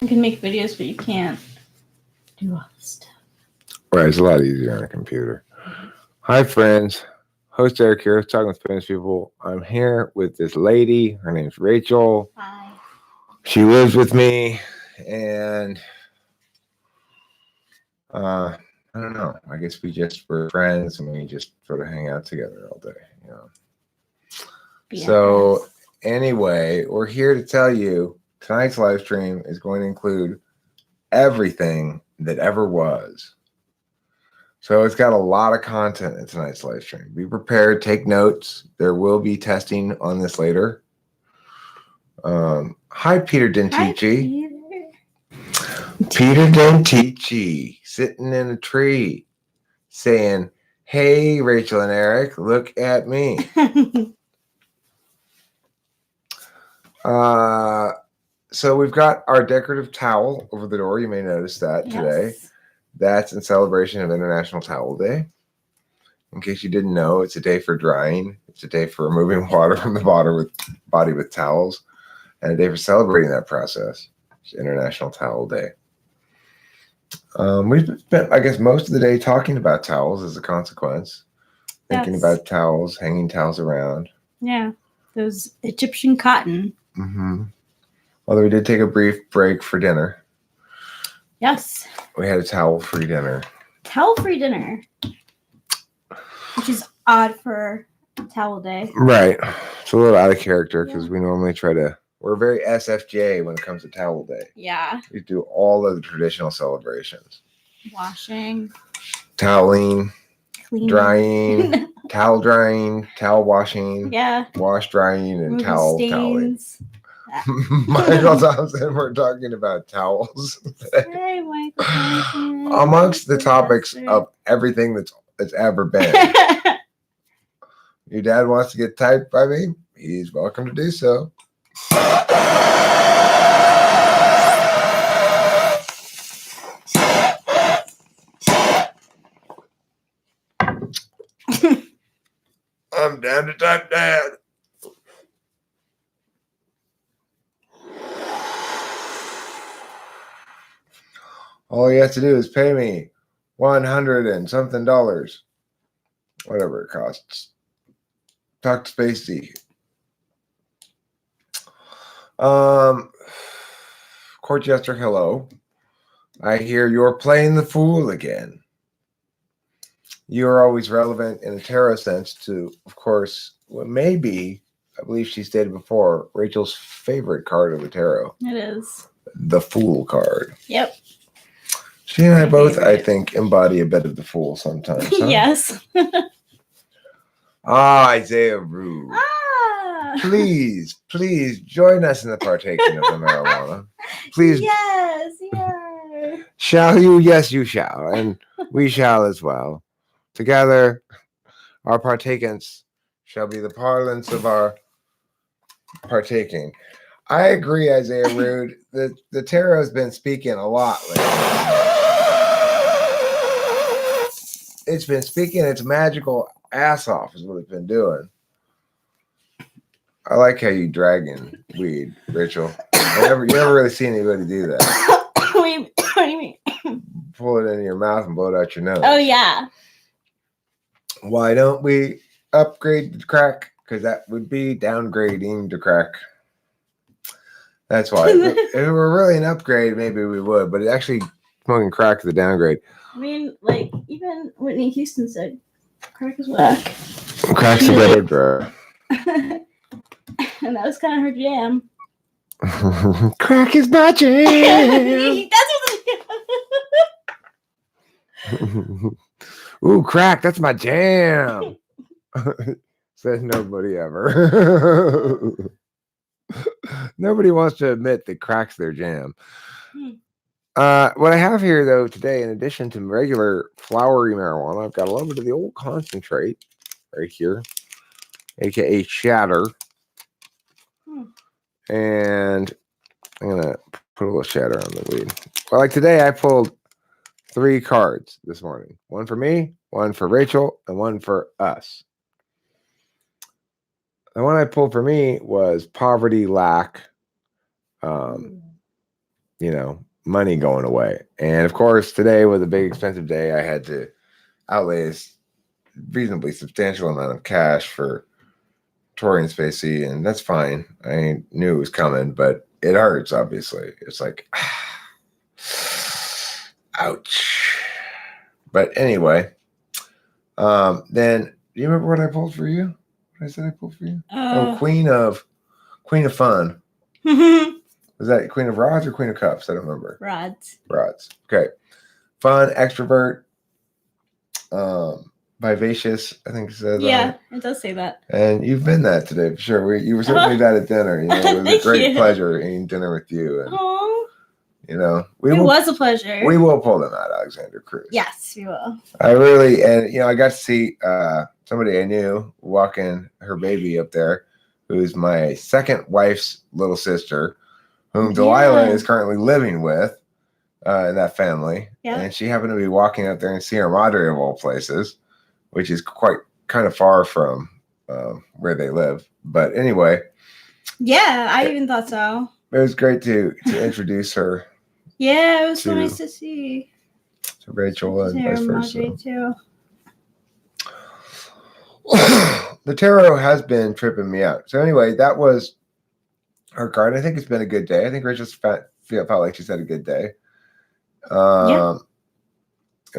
You can make videos, but you can't do all this stuff. Right, it's a lot easier on a computer. Hi, friends. Host Eric here, talking with famous people. I'm here with this lady. Her name's Rachel. Hi. She lives with me, and I don't know. I guess we just were friends, and we just sort of hang out together all day. You know. Yes. So anyway, we're here to tell you tonight's live stream is going to include everything that ever was. So it's got a lot of content in tonight's live stream. Be prepared, take notes. There will be testing on this later. Hi, Peter Dentici. Peter Dentici sitting in a tree saying, "Hey, Rachel and Eric, look at me." So we've got our decorative towel over the door. You may notice that today. That's in celebration of International Towel Day. In case you didn't know, it's a day for drying. It's a day for removing water from the body with towels, and a day for celebrating that process. It's International Towel Day. We've spent, I guess, most of the day talking about towels as a consequence. Thinking about towels, hanging towels around. Yeah, those Egyptian cotton. Mm-hmm. Although we did take a brief break for dinner. Yes. We had a towel-free dinner. Towel-free dinner. Which is odd for Towel Day. Right. It's a little out of character because we normally we're very SFJ when it comes to Towel Day. Yeah. We do all of the traditional celebrations. Washing. Toweling. Cleaning. Drying. Towel drying. Towel washing. Yeah. Wash drying and toweling. Michael Thompson, we're talking about towels. Hey, Michael Thompson. Amongst the topics of everything that's ever been. Your dad wants to get typed by me? He's welcome to do so. I'm down to type dad. All you have to do is pay me $100 and something, whatever it costs. Talk to Spacey. Court Jester, hello. I hear you're playing the fool again. You are always relevant in a tarot sense to, of course, what may be, I believe she stated before, Rachel's favorite card of the tarot. It is. The Fool card. Yep. She and I both, I think, embody a bit of the Fool sometimes. Huh? Yes. Isaiah Rue. Please join us in the partaking of the marijuana. Please. Yes. Shall you? Yes, you shall. And we shall as well. Together, our partakings shall be the parlance of our partaking. I agree, Isaiah Rude. The tarot has been speaking a lot lately. It's been speaking its magical ass off is what it's been doing. I like how you dragging weed, Rachel. You never really see anybody do that. What do you mean? Pull it into your mouth and blow it out your nose. Oh, yeah. Why don't we upgrade to crack? Because that would be downgrading to crack. That's why. If it were really an upgrade, maybe we would. But it actually smoking crack is a downgrade. I mean, like, even Whitney Houston said, crack is whack. Crack's a better drug. And that was kind of her jam. Crack is my jam. Ooh, crack, that's my jam. Says nobody ever. Nobody wants to admit that crack's their jam. What I have here, though, today, in addition to regular flowery marijuana, I've got a little bit of the old concentrate right here, aka shatter. And I'm going to put a little shatter on the weed. Well, like today, I pulled 3 cards this morning. One for me, one for Rachel, and one for us. The one I pulled for me was poverty, lack, money going away. And of course, today was a big expensive day. I had to outlay a reasonably substantial amount of cash for Tori and Spacey, and that's fine. I knew it was coming, but it hurts, obviously. It's like, ouch. But anyway, then do you remember what I pulled for you? What I said I pulled for you? Queen of Fun. Was that Queen of Rods or Queen of Cups? I don't remember. Rods. Okay. Fun, extrovert, vivacious, I think it says. Yeah, it does say that. And you've been that today for sure. You were certainly that at dinner. It was a great pleasure eating dinner with you. And, it was a pleasure. We will pull them out, Alexander Cruz. Yes, we will. I really, and I got to see somebody I knew walking her baby up there, who's my second wife's little sister, whom Delilah is currently living with in that family. Yeah. And she happened to be walking up there in Sierra Madre of all places, which is quite kind of far from where they live. But anyway. Yeah, I even thought so. It was great to introduce her. Yeah, it was so nice to see. To Rachel and vice versa. Too. The tarot has been tripping me out. So anyway, that was her card. I think it's been a good day. I think Rachel felt like she's had a good day. It was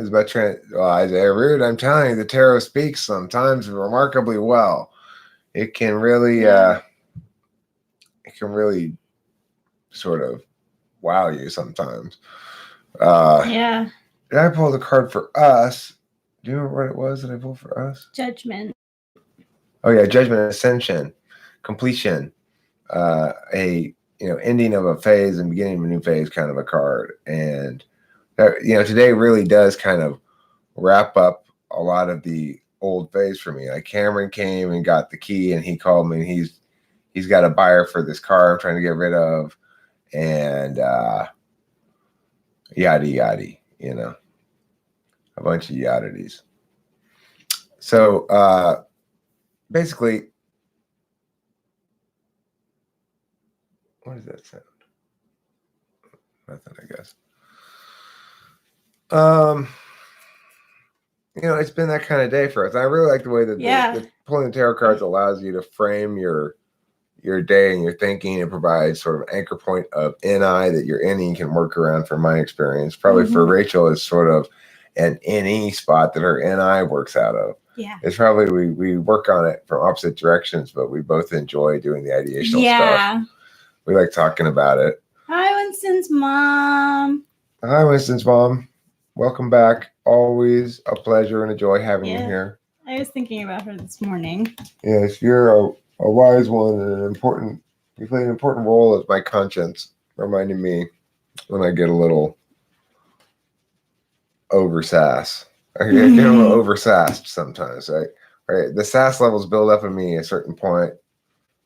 about Isaiah Root. I'm telling you, the tarot speaks sometimes remarkably well. It can really, sort of wow you sometimes. Did I pull the card for us? Do you remember what it was that I pulled for us? Judgment. Oh yeah, Judgment, Ascension, Completion, ending of a phase and beginning of a new phase, kind of a card. And today really does kind of wrap up a lot of the old phase for me. Like Cameron came and got the key, and he called me, and he's got a buyer for this car I'm trying to get rid of, and yada yada, a bunch of yaddities. So basically, what does that sound? Nothing, I guess. It's been that kind of day for us. I really like the way that the pulling the tarot cards allows you to frame your day and your thinking. It provides sort of anchor point of NI that your NE can work around. From my experience, probably for Rachel, is sort of an NE spot that her NI works out of. Yeah, it's probably we work on it from opposite directions, but we both enjoy doing the ideational stuff. We like talking about it. Hi, Winston's mom. Hi, Winston's mom. Welcome back. Always a pleasure and a joy having you here. I was thinking about her this morning. Yes, you're a wise one and you play an important role as my conscience, reminding me when I get a little over-sass. I get a little over-sassed sometimes. Right? The sass levels build up in me at a certain point.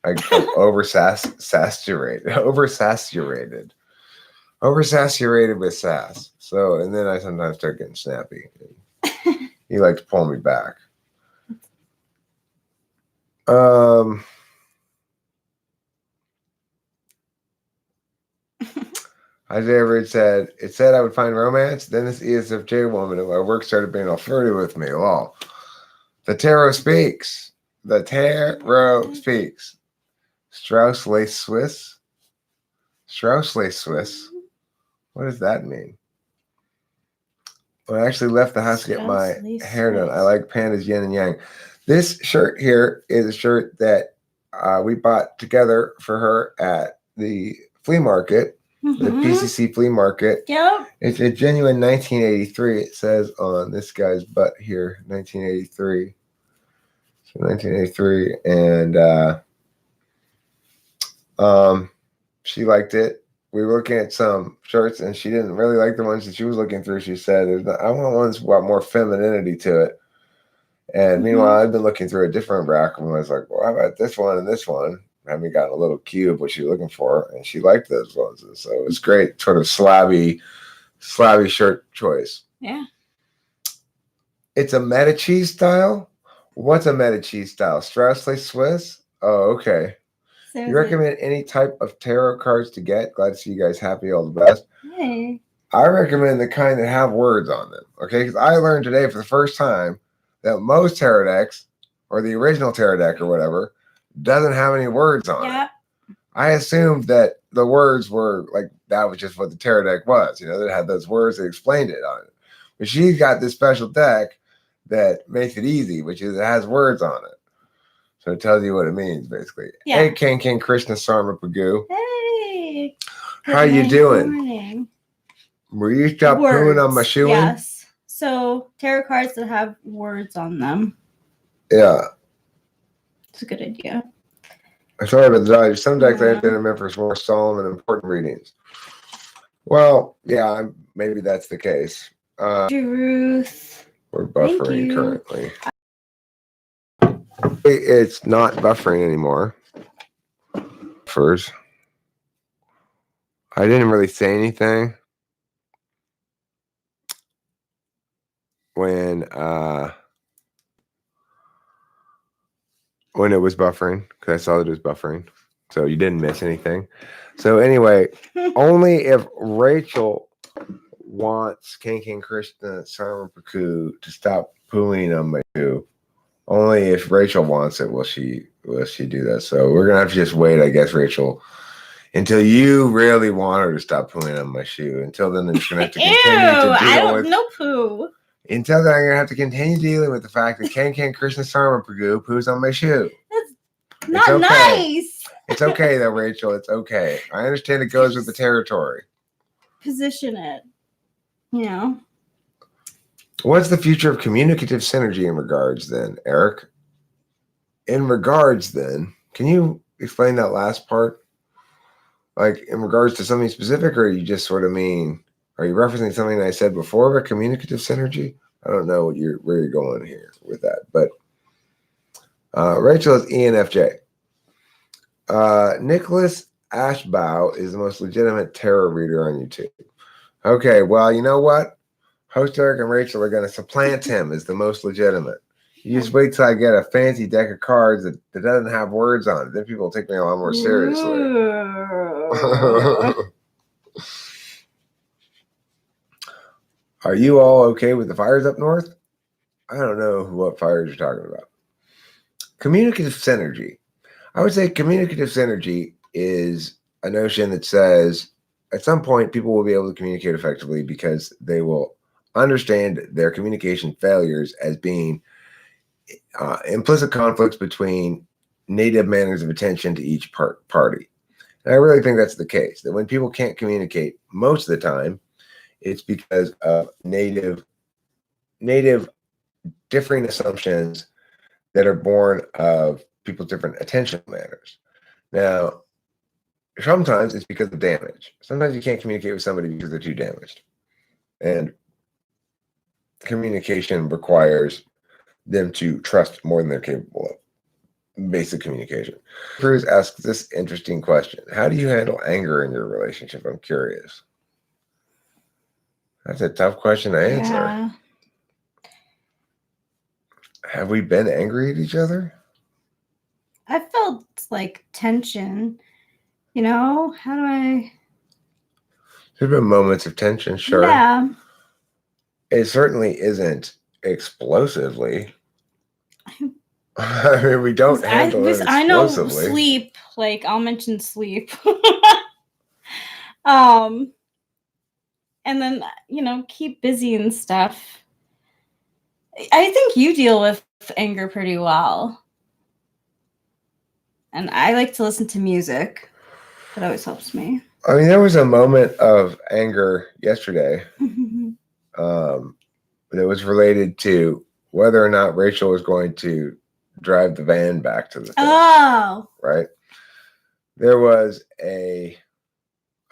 I get oversaturated with sass. So, and then I sometimes start getting snappy. You like to pull me back. Isaiah Reed said, it said I would find romance. Then this ESFJ woman at my work started being all flirty with me. Lol. The tarot speaks. The tarot speaks. Strauss lace Swiss. Strauss lace Swiss. What does that mean? When I actually left the house to get my hair done, I like pandas yin and yang. This shirt here is a shirt that we bought together for her at the flea market, the PCC flea market. Yep. It's a genuine 1983. It says on this guy's butt here, 1983. So 1983. And she liked it. We were looking at some shirts, and she didn't really like the ones that she was looking through. She said, I want ones with more femininity to it. And meanwhile, I've been looking through a different rack, and I was like, well, how about this one and this one? I mean, got a little cue of what she was looking for, and she liked those ones. And so it was great, sort of slabby shirt choice. Yeah. It's a Medici style. What's a Medici style? Strauss lace Swiss? Oh, okay. You recommend any type of tarot cards to get? Glad to see you guys happy. All the best. Hey. I recommend the kind that have words on them. Okay, because I learned today for the first time that most tarot decks, or the original tarot deck or whatever, doesn't have any words on it. I assumed that the words were like that was just what the tarot deck was. You know, that had those words that explained it on it. But she's got this special deck that makes it easy, which is it has words on it. So it tells you what it means, basically. Yeah. Hey, King Krishna Sarma Pagu. Hey. How you doing? Morning. Will you stop pooing on my shoe? Yes. So tarot cards that have words on them. Yeah. It's a good idea. Sorry about the dodge. Some decks I have been meant for more solemn and important readings. Well, yeah, maybe that's the case. Ruth. We're buffering currently. It's not buffering anymore. First, I didn't really say anything when it was buffering because I saw that it was buffering. So you didn't miss anything. So anyway, only if Rachel wants King Krishna Sarma Paku to stop pooing on my shoe. Only if Rachel wants it will she do that. So we're gonna have to just wait, I guess, Rachel, until you really want her to stop pooing on my shoe. Until then, I'm just gonna have to continue to deal with no poo. Until then, I'm gonna have to continue dealing with the fact that King Krishna Sarma Pagu poos on my shoe. That's not nice. It's okay though, Rachel. It's okay. I understand it goes with the territory. Position it. You know. What's the future of communicative synergy in regards then, Eric? In regards then, can you explain that last part? Like in regards to something specific, or you just sort of mean, are you referencing something I said before about communicative synergy? I don't know where you're going here with that, but Rachel is ENFJ. Nicholas Ashbow is the most legitimate tarot reader on YouTube. Okay, well, you know what? Host Eric and Rachel are going to supplant him as the most legitimate. You just wait till I get a fancy deck of cards that doesn't have words on it. Then people will take me a lot more seriously. Are you all okay with the fires up north? I don't know what fires you're talking about. Communicative synergy. I would say communicative synergy is a notion that says at some point people will be able to communicate effectively because they will understand their communication failures as being implicit conflicts between native manners of attention to each party. And I really think that's the case, that when people can't communicate most of the time, it's because of native differing assumptions that are born of people's different attention manners. Now, sometimes it's because of damage. Sometimes you can't communicate with somebody because they're too damaged. And communication requires them to trust more than they're capable of. Basic communication. Cruz asks this interesting question. How do you handle anger in your relationship? I'm curious. That's a tough question to answer. Yeah. Have we been angry at each other? I felt like tension. You know, how do I? There's been moments of tension, sure. Yeah. It certainly isn't explosively. I mean, we don't handle it explosively. I know sleep. Like, I'll mention sleep. And then, you know, keep busy and stuff. I think you deal with anger pretty well. And I like to listen to music. That always helps me. I mean, there was a moment of anger yesterday that was related to whether or not Rachel was going to drive the van back to the thing. Oh. Right? There was a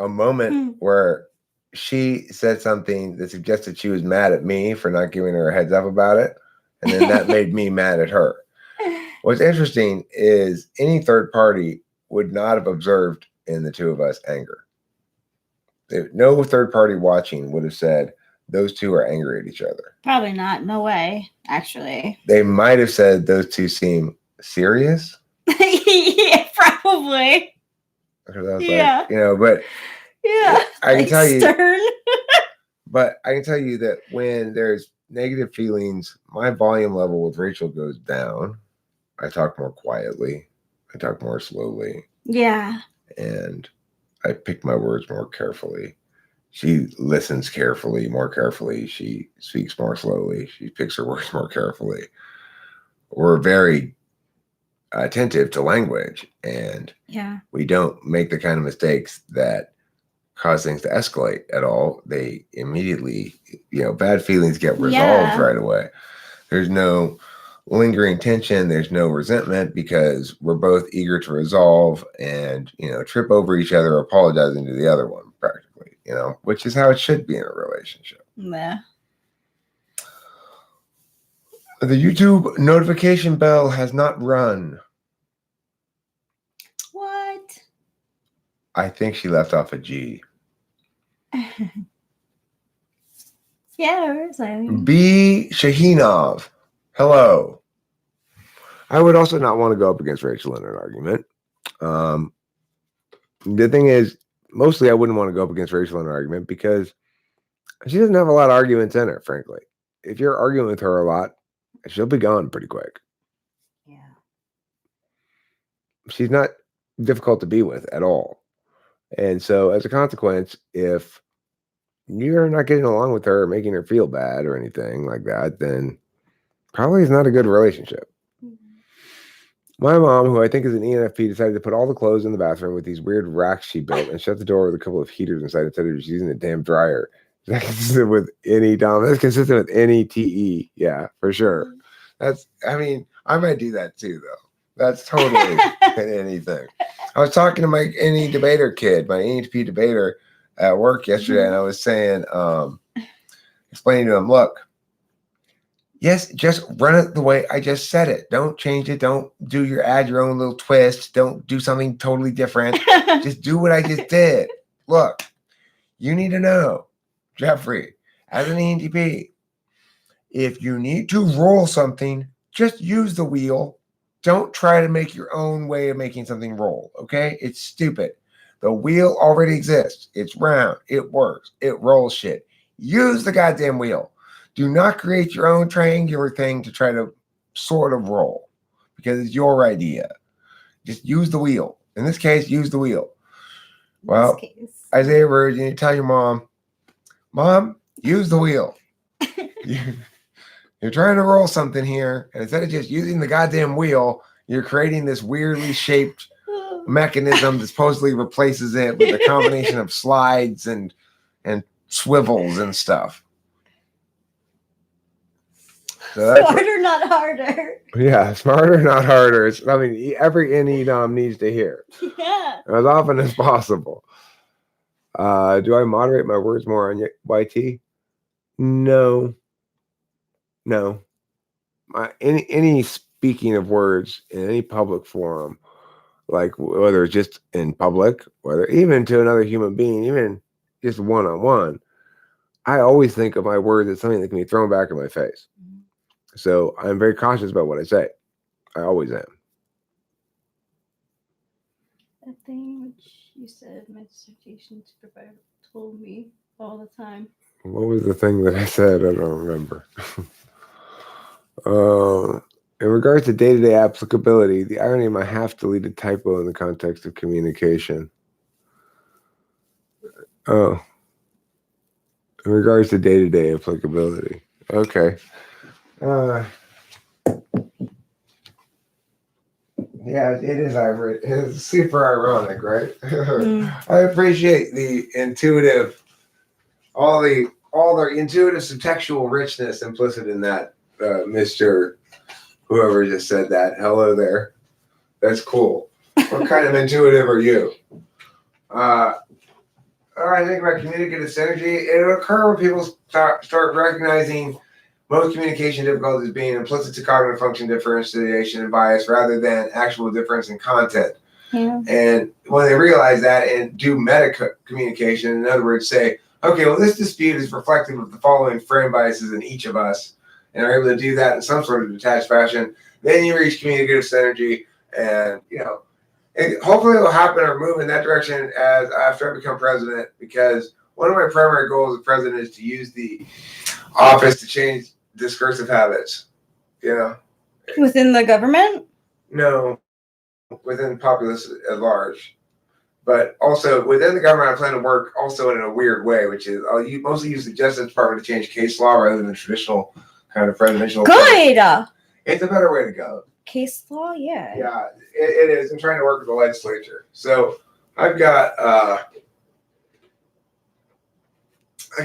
moment where she said something that suggested she was mad at me for not giving her a heads up about it. And then that made me mad at her. What's interesting is any third party would not have observed in the two of us anger. No third party watching would have said those two are angry at each other. Probably not. No way, actually. They might have said those two seem serious. Yeah, Probably. Because I was Yeah. like, you know, but Yeah. I can tell you, stern. but I can tell you that when there's negative feelings, my volume level with Rachel goes down. I talk more quietly. I talk more slowly. Yeah. And I pick my words more carefully. She listens carefully, more carefully. She speaks more slowly. She picks her words more carefully. We're very attentive to language, and Yeah. we don't make the kind of mistakes that cause things to escalate at all. They immediately, bad feelings get resolved right away. There's no lingering tension. There's no resentment because we're both eager to resolve and, trip over each other, apologizing to the other one practically, which is how it should be in a relationship. Nah. The YouTube notification bell has not run. What? I think she left off a G. Yeah, where is I? B. Shahinov. Hello. I would also not want to go up against Rachel in an argument. The thing is, mostly I wouldn't want to go up against Rachel in an argument because she doesn't have a lot of arguments in her, frankly. If you're arguing with her a lot, she'll be gone pretty quick. Yeah. She's not difficult to be with at all. And so as a consequence, if you're not getting along with her or making her feel bad or anything like that, then probably it's not a good relationship. My mom, who I think is an ENFP, decided to put all the clothes in the bathroom with these weird racks she built and shut the door with a couple of heaters inside instead of just using the damn dryer. That's consistent with any Dom. That's consistent with any TE. Yeah, for sure. I might do that too, though. That's totally anything. I was talking to my NE debater kid, my ENFP debater at work yesterday, and I was saying, explaining to him, look, yes, just run it the way I just said it. Don't change it. Don't add your own little twist. Don't do something totally different. Just do what I just did. Look, you need to know, Jeffrey, as an ENTP, if you need to roll something, just use the wheel. Don't try to make your own way of making something roll, okay? It's stupid. The wheel already exists. It's round. It works. It rolls shit. Use the goddamn wheel. Do not create your own triangular thing to try to sort of roll because it's your idea. Just use the wheel. In this case, use the wheel. Well, Isaiah Bird, you need to tell your Mom, use the wheel. You're trying to roll something here, and instead of just using the goddamn wheel, you're creating this weirdly shaped mechanism that supposedly replaces it with a combination of slides and swivels and stuff. So smarter, not harder. Yeah, smarter, not harder. Every NE Dom needs to hear. Yeah. As often as possible. Do I moderate my words more on YT? No. Any speaking of words in any public forum, like whether it's just in public, whether even to another human being, even just one-on-one, I always think of my words as something that can be thrown back in my face. So I'm very cautious about what I say. I always am. That thing which you said my dissertation supervisor told me all the time. What was the thing that I said? I don't remember. In regards to day-to-day applicability, the irony of my half-deleted typo in the context of communication. Oh. In regards to day-to-day applicability. Okay. Yeah, it is ironic. It's super ironic, right? I appreciate the intuitive, all the intuitive subtextual richness implicit in that, Mr. Whoever just said that. Hello there. That's cool. What kind of intuitive are you? I think about communicative synergy. It'll occur when people start recognizing most communication difficulties being implicit to cognitive function differentiation and bias rather than actual difference in content. Yeah. And when they realize that and do meta communication, in other words, say, okay, well, this dispute is reflective of the following frame biases in each of us, and are able to do that in some sort of detached fashion, then you reach communicative synergy, and hopefully it will happen or move in that direction as after I become president, because one of my primary goals as president is to use the office to change discursive habits. You know, Within the government? no, within the populace at large. But also within the government, I plan to work also in a weird way, which is I'll mostly use the Justice Department to change case law rather than the traditional kind of presidential. Good. It's a better way to go. Case law, yeah. Yeah, it is. I'm trying to work with the legislature. So I've got, I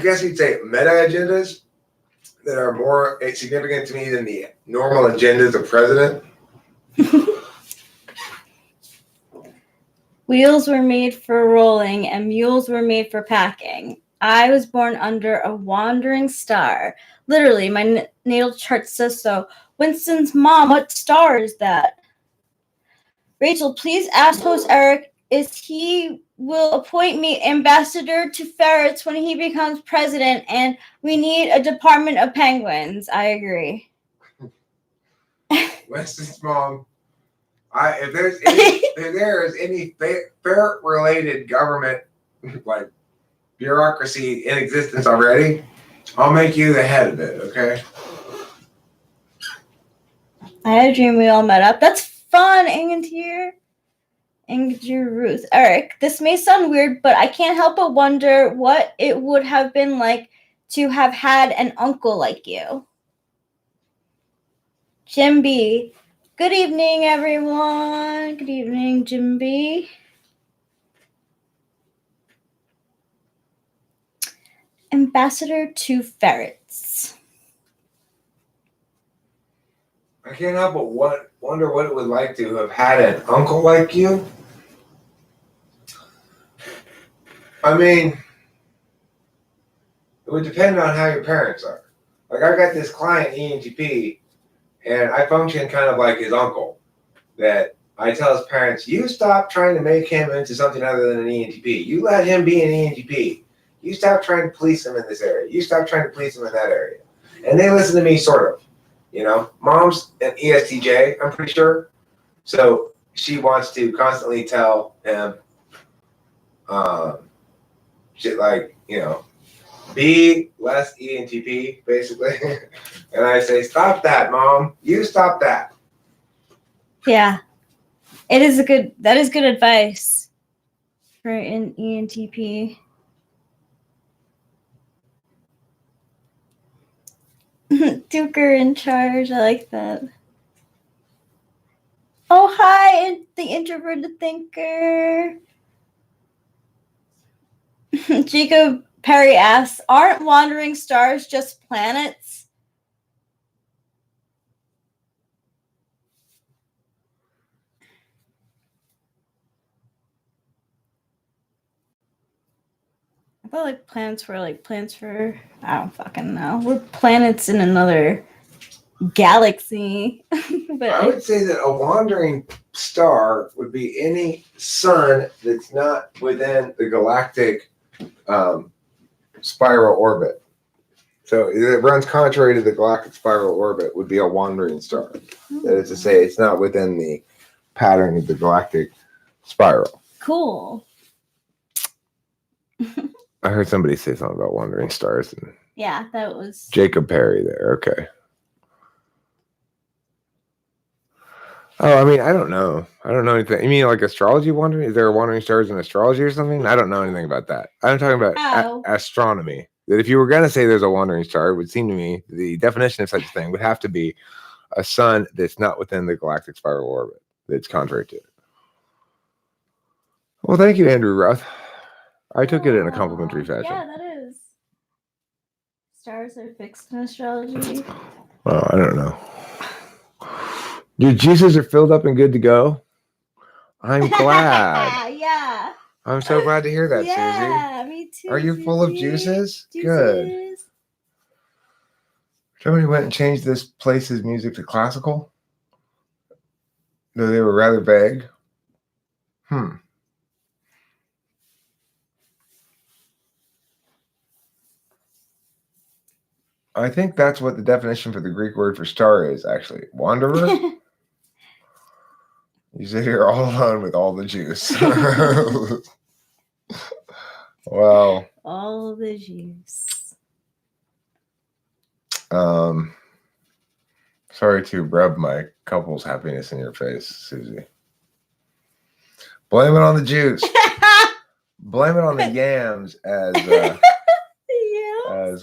guess you'd say, meta agendas that are more significant to me than the normal agendas of president. Wheels were made for rolling and mules were made for packing. I was born under a wandering star. Literally, my natal chart says so. Winston's mom, what star is that? Rachel, please ask host Eric if he will appoint me ambassador to ferrets when he becomes president, and we need a department of penguins. I agree. Winston's mom. If there is any ferret-related government like bureaucracy in existence already, I'll make you the head of it. Okay. I had a dream we all met up. That's fun, Angel Ruth. Eric, this may sound weird, but I can't help but wonder what it would have been like to have had an uncle like you. Jim B. Good evening, everyone. Good evening, Jim B. Ambassador to ferrets. I can't help but wonder what it would like to have had an uncle like you. I mean, it would depend on how your parents are. Like, I've got this client, ENTP, and I function kind of like his uncle. That I tell his parents, you stop trying to make him into something other than an ENTP. You let him be an ENTP. You stop trying to police him in this area. You stop trying to police him in that area. And they listen to me, sort of. You know, mom's an ESTJ, I'm pretty sure. So she wants to constantly tell him shit like, be less ENTP, basically. And I say, stop that, Mom. You stop that. Yeah. That is good advice for an ENTP. Duker in charge. I like that. Oh, hi, the introverted thinker. Jacob Perry asks, aren't wandering stars just planets? I thought planets were I don't fucking know. We're planets in another galaxy. But I would say that a wandering star would be any sun that's not within the galactic spiral orbit. So it runs contrary to the galactic spiral orbit would be a wandering star. That is to say, it's not within the pattern of the galactic spiral. Cool. I heard somebody say something about wandering stars. Yeah, that was Jacob Perry there. Okay. Oh, I mean, I don't know. I don't know anything. You mean like astrology wandering? Is there wandering stars in astrology or something? I don't know anything about that. I'm talking about astronomy. That if you were going to say there's a wandering star, it would seem to me the definition of such a thing would have to be a sun that's not within the galactic spiral orbit, that's contrary to it. Well, thank you, Andrew Ruth. I took it in a complimentary fashion. Yeah, that is. Stars are fixed in astrology. Well, I don't know. Your juices are filled up and good to go. I'm glad. Yeah. I'm so glad to hear that, Susie. Yeah, me too. Are you full of juices? Good. Somebody went and changed this place's music to classical, though they were rather vague. I think that's what the definition for the Greek word for star is, actually. Wanderer? You sit here all alone with all the juice. Well, all the juice. Sorry to rub my couple's happiness in your face, Susie. Blame it on the juice. Blame it on the yams, as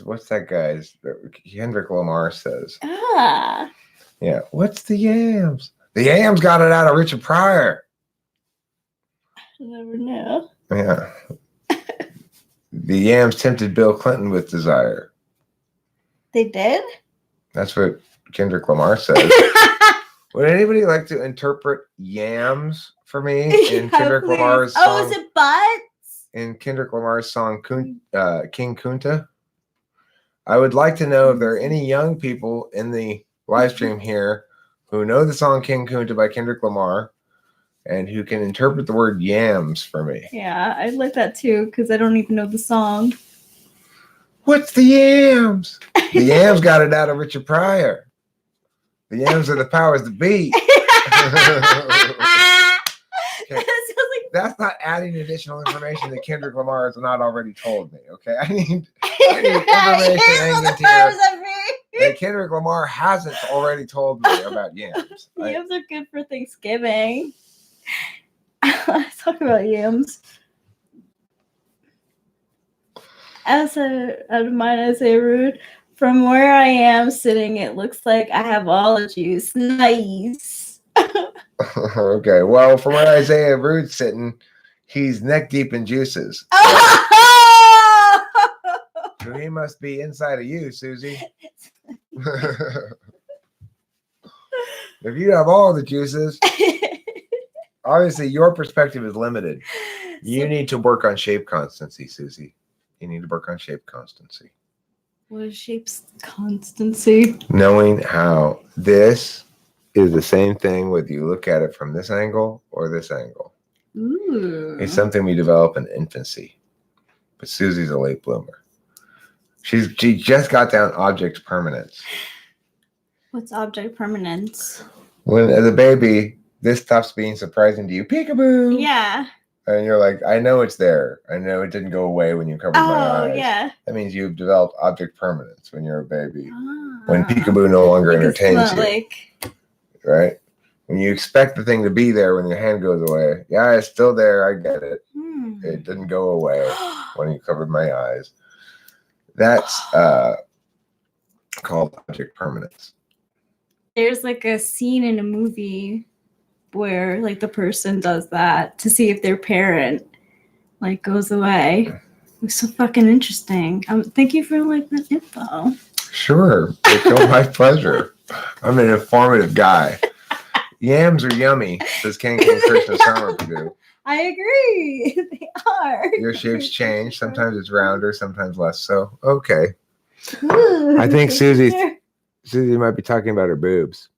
what's that guy's? Kendrick Lamar says. Yeah, what's the yams? The yams got it out of Richard Pryor. I never know. Yeah. The yams tempted Bill Clinton with desire. They did? That's what Kendrick Lamar says. Would anybody like to interpret yams for me in Kendrick Lamar's song? Oh, is it butts? In Kendrick Lamar's song King Kunta? I would like to know if there are any young people in the live stream here who know the song King Kunta by Kendrick Lamar and who can interpret the word yams for me. Yeah, I'd like that too, because I don't even know the song. What's the yams? The yams got it out of Richard Pryor. The yams are the powers that be. Okay. That's not adding additional information that Kendrick Lamar has not already told me. Okay, I need information hanging here that Kendrick Lamar hasn't already told me about yams. Yams are good for Thanksgiving. Let's talk about yams. As I say, rude. From where I am sitting, it looks like I have all the juice. Nice. Okay, well, from where Isaiah Rude's sitting, he's neck deep in juices. So he must be inside of you, Susie. If you have all the juices, obviously your perspective is limited. You need to work on shape constancy, Susie. You need to work on shape constancy. What is shape constancy? Knowing how this is the same thing whether you look at it from this angle or this angle. Ooh. It's something we develop in infancy. But Susie's a late bloomer. She just got down object permanence. What's object permanence? When as a baby, this stops being surprising to you. Peekaboo! Yeah. And you're like, I know it's there. I know it didn't go away when you covered my eyes. Oh, yeah. That means you've developed object permanence when you're a baby. When peekaboo no longer entertains you. Right? When you expect the thing to be there when your hand goes away. Yeah, it's still there. I get it. It didn't go away when you covered my eyes. That's called object permanence. There's like a scene in a movie where like the person does that to see if their parent like goes away. It was so fucking interesting. Thank you for like that info. Sure. It's my pleasure. I'm an informative guy. Yams are yummy, says King Krishna Samarpadu. I agree. They are. Your shapes change. Sometimes it's rounder, sometimes less so. Okay. Ooh, I think Susie might be talking about her boobs.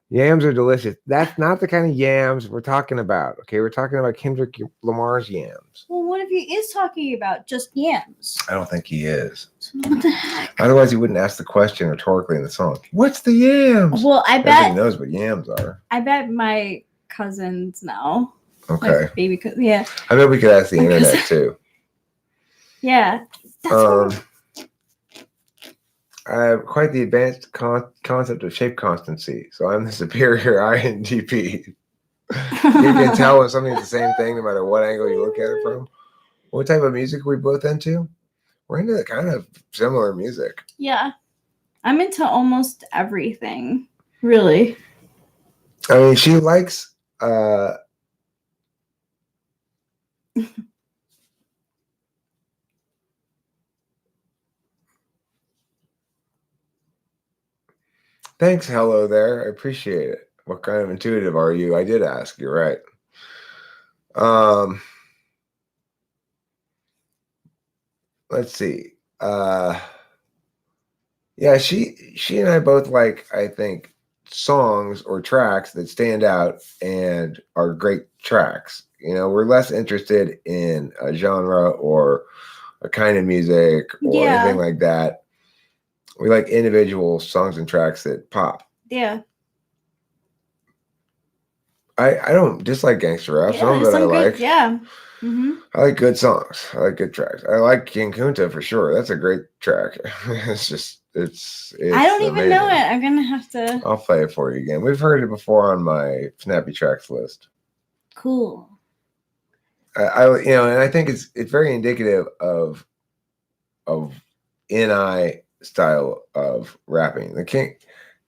Yams are delicious. That's not the kind of yams we're talking about. Okay, we're talking about Kendrick Lamar's yams. Well, what if he is talking about just yams? I don't think he is. So what the heck? Otherwise, he wouldn't ask the question rhetorically in the song. What's the yams? Well, I bet everybody knows what yams are. I bet my cousins know. Okay. My baby cousin. Yeah. I bet we could ask the internet too. Yeah. That's I have quite the advanced concept of shape constancy. So I'm the superior INTP. You can tell when something's the same thing no matter what angle you look at it from. What type of music are we both into? We're into kind of similar music. Yeah. I'm into almost everything, really. I mean, she likes thanks, hello there. I appreciate it. What kind of intuitive are you? I did ask. You're right. Let's see. Yeah, she and I both like, I think, songs or tracks that stand out and are great tracks. You know, we're less interested in a genre or a kind of music or anything like that. We like individual songs and tracks that pop. Yeah. I don't dislike gangster rap. Yeah, Some of there's it I some good. like. Yeah. Mm-hmm. I like good songs. I like good tracks. I like King Kunta for sure. That's a great track. It's I don't even know amazing. it. I'm gonna have to. I'll play it for you again. We've heard it before on my Snappy Tracks list. Cool. And I think it's very indicative of NI style of rapping.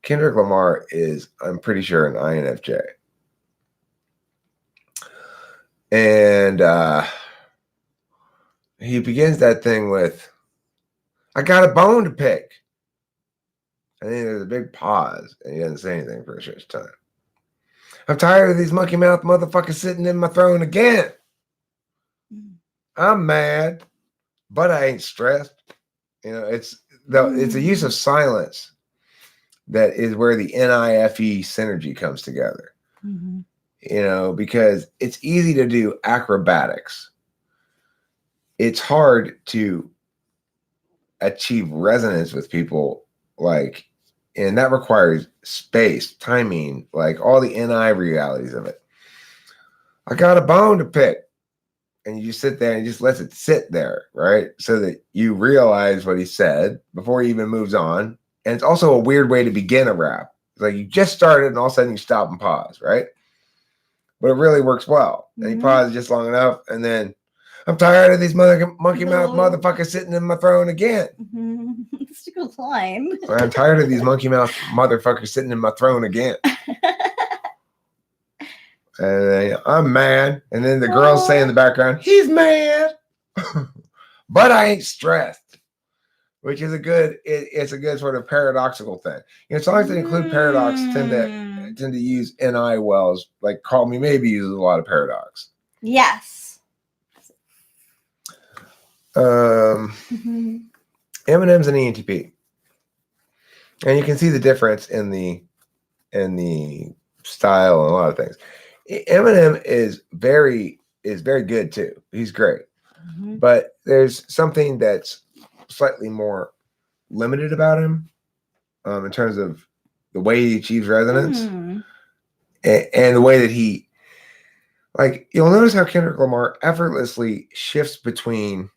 Kendrick Lamar is, I'm pretty sure, an INFJ. And he begins that thing with, I got a bone to pick. And then there's a big pause, and he doesn't say anything for a short time. I'm tired of these monkey mouth motherfuckers sitting in my throne again. I'm mad, but I ain't stressed. It's a use of silence that is where the NIFE synergy comes together. Mm-hmm. Because it's easy to do acrobatics. It's hard to achieve resonance with people, and that requires space, timing, like all the NI realities of it. I got a bone to pick. And you just sit there and just lets it sit there, right? So that you realize what he said before he even moves on. And it's also a weird way to begin a rap. It's like you just started and all of a sudden you stop and pause, right? But it really works well. And he pauses just long enough, and then I'm tired of these monkey mouth motherfuckers sitting in my throne again. That's a good line. I'm tired of these monkey mouth motherfuckers sitting in my throne again. And then, I'm mad. And then the girls say in the background, he's mad. But I ain't stressed. Which is it's a good sort of paradoxical thing. Songs that include paradox tend to use NI wells, like Call Me Maybe uses a lot of paradox. Yes. Eminem's an ENTP. And you can see the difference in the style and a lot of things. Eminem is very good too. He's great. Mm-hmm. But there's something that's slightly more limited about him in terms of the way he achieves resonance and the way that he, you'll notice how Kendrick Lamar effortlessly shifts between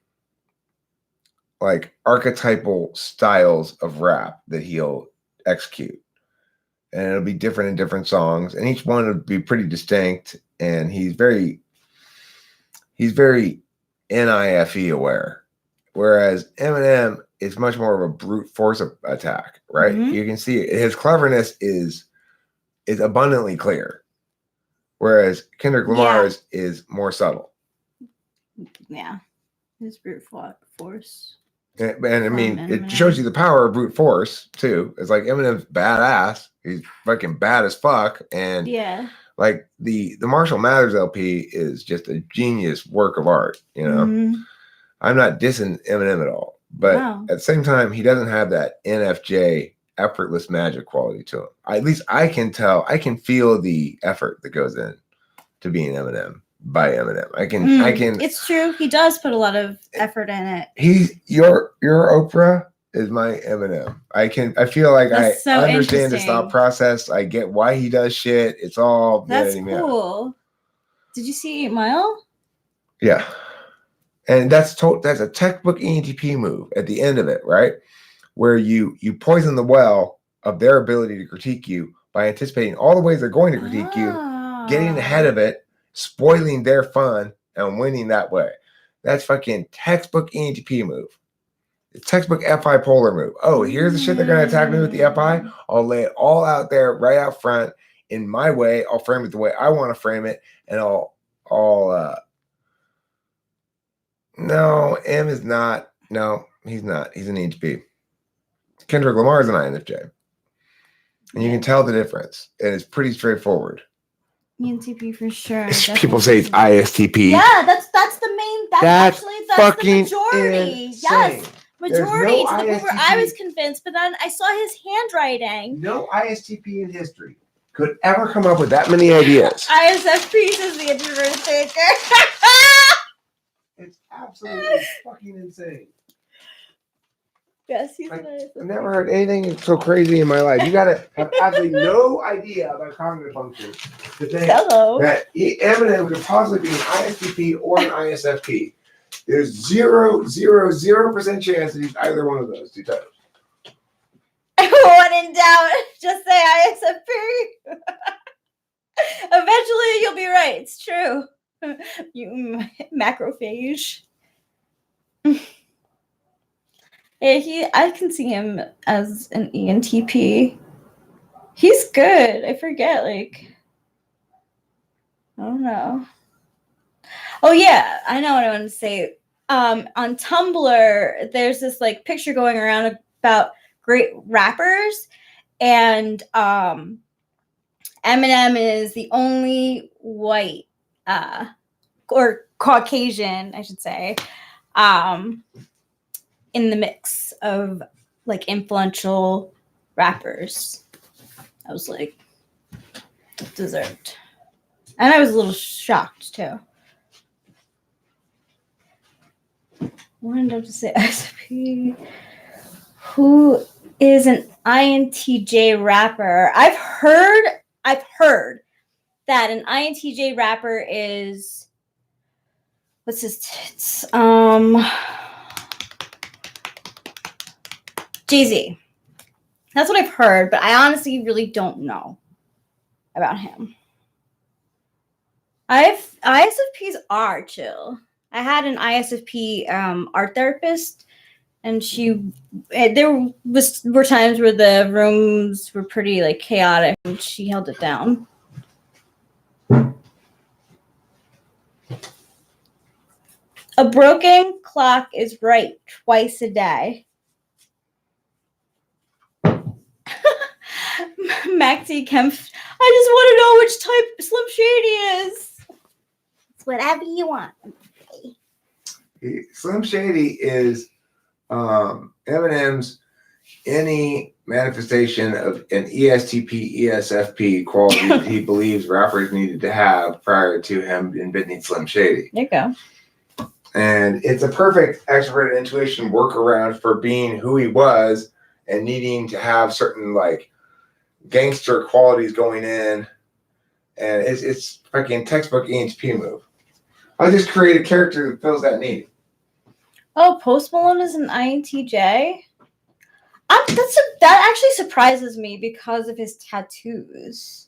archetypal styles of rap that he'll execute. And it'll be different in different songs, and each one will be pretty distinct. And he's very NIFE aware, whereas Eminem is much more of a brute force attack, right? Mm-hmm. You can see his cleverness is abundantly clear, whereas Kendrick Lamar's is more subtle. Yeah, his brute force. And I mean, it shows you the power of brute force too. It's like Eminem's badass. He's fucking bad as fuck. And the Marshall Mathers LP is just a genius work of art. Mm-hmm. I'm not dissing Eminem at all, but at the same time, he doesn't have that NFJ effortless magic quality to him. At least I can tell. I can feel the effort that goes in to being Eminem. By Eminem, I can. It's true. He does put a lot of effort in it. Your Oprah is my Eminem. I feel like That's I understand his thought process. I get why he does shit. It's all That's cool. Did you see 8 Mile? Yeah, and that's a textbook ENTP move at the end of it, right? Where you poison the well of their ability to critique you by anticipating all the ways they're going to critique you, getting ahead of it, spoiling their fun, and winning that way. That's fucking textbook ENTP move. It's textbook FI polar move. Oh, here's the shit they're going to attack me with the FI. I'll lay it all out there right out front in my way. I'll frame it the way I want to frame it. And no, M is not. No, he's not. He's an ENTP. Kendrick Lamar is an INFJ. And you can tell the difference. And it's pretty straightforward. ENTP for sure. People say it's ISTP. Yeah, that's the main. That's the majority. Insane. Yes, majority to the point where I was convinced, but then I saw his handwriting. No ISTP in history could ever come up with that many ideas. ISFP is the introvert thinker. It's absolutely fucking insane. Yes, he's Like, an ISFP. I've never heard anything so crazy in my life. You gotta have absolutely no idea about cognitive function to think that Eminem could possibly be an ISTP or an ISFP. There's 0.000% chance that he's either one of those two types. When in doubt, just say ISFP. Eventually, you'll be right. It's true. You macrophage. Yeah, I can see him as an ENTP. He's good. I forget, like, I don't know. Oh yeah, I know what I want to say. On Tumblr, there's this like picture going around about great rappers, and Eminem is the only white or Caucasian, I should say, in the mix of like influential rappers. I was like, deserved. And I was a little shocked too. What did I have to say? ISP. Who is an INTJ rapper? I've heard that an INTJ rapper is, what's his tits? Jay-Z. That's what I've heard, but I honestly really don't know about him. ISFPs are chill. I had an ISFP art therapist, and there were times where the rooms were pretty like chaotic, and she held it down. A broken clock is right twice a day. Maxie Kemp, I just want to know which type Slim Shady is. It's whatever you want. Slim Shady is Eminem's any manifestation of an ESTP, ESFP quality that he believes rappers needed to have prior to him inventing Slim Shady. There you go. And it's a perfect extroverted intuition workaround for being who he was and needing to have certain like gangster qualities going in. And it's fucking textbook ENTP move. I just create a character that fills that need. Oh, Post Malone is an INTJ? That actually surprises me because of his tattoos.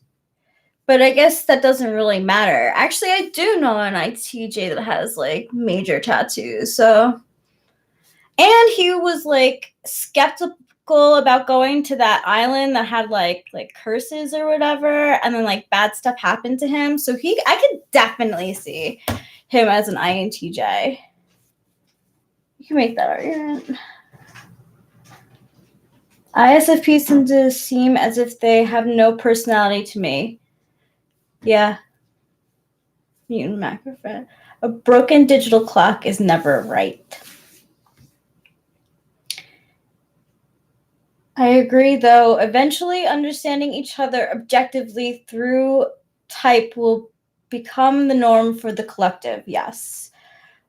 But I guess that doesn't really matter. Actually, I do know an INTJ that has like major tattoos. So, and he was like skeptical about going to that island that had like curses or whatever, and then like bad stuff happened to him. So I could definitely see him as an INTJ. You can make that argument. ISFPs tend to seem as if they have no personality to me. Yeah. Mutant macrophage. A broken digital clock is never right. I agree, though. Eventually, understanding each other objectively through type will become the norm for the collective. Yes.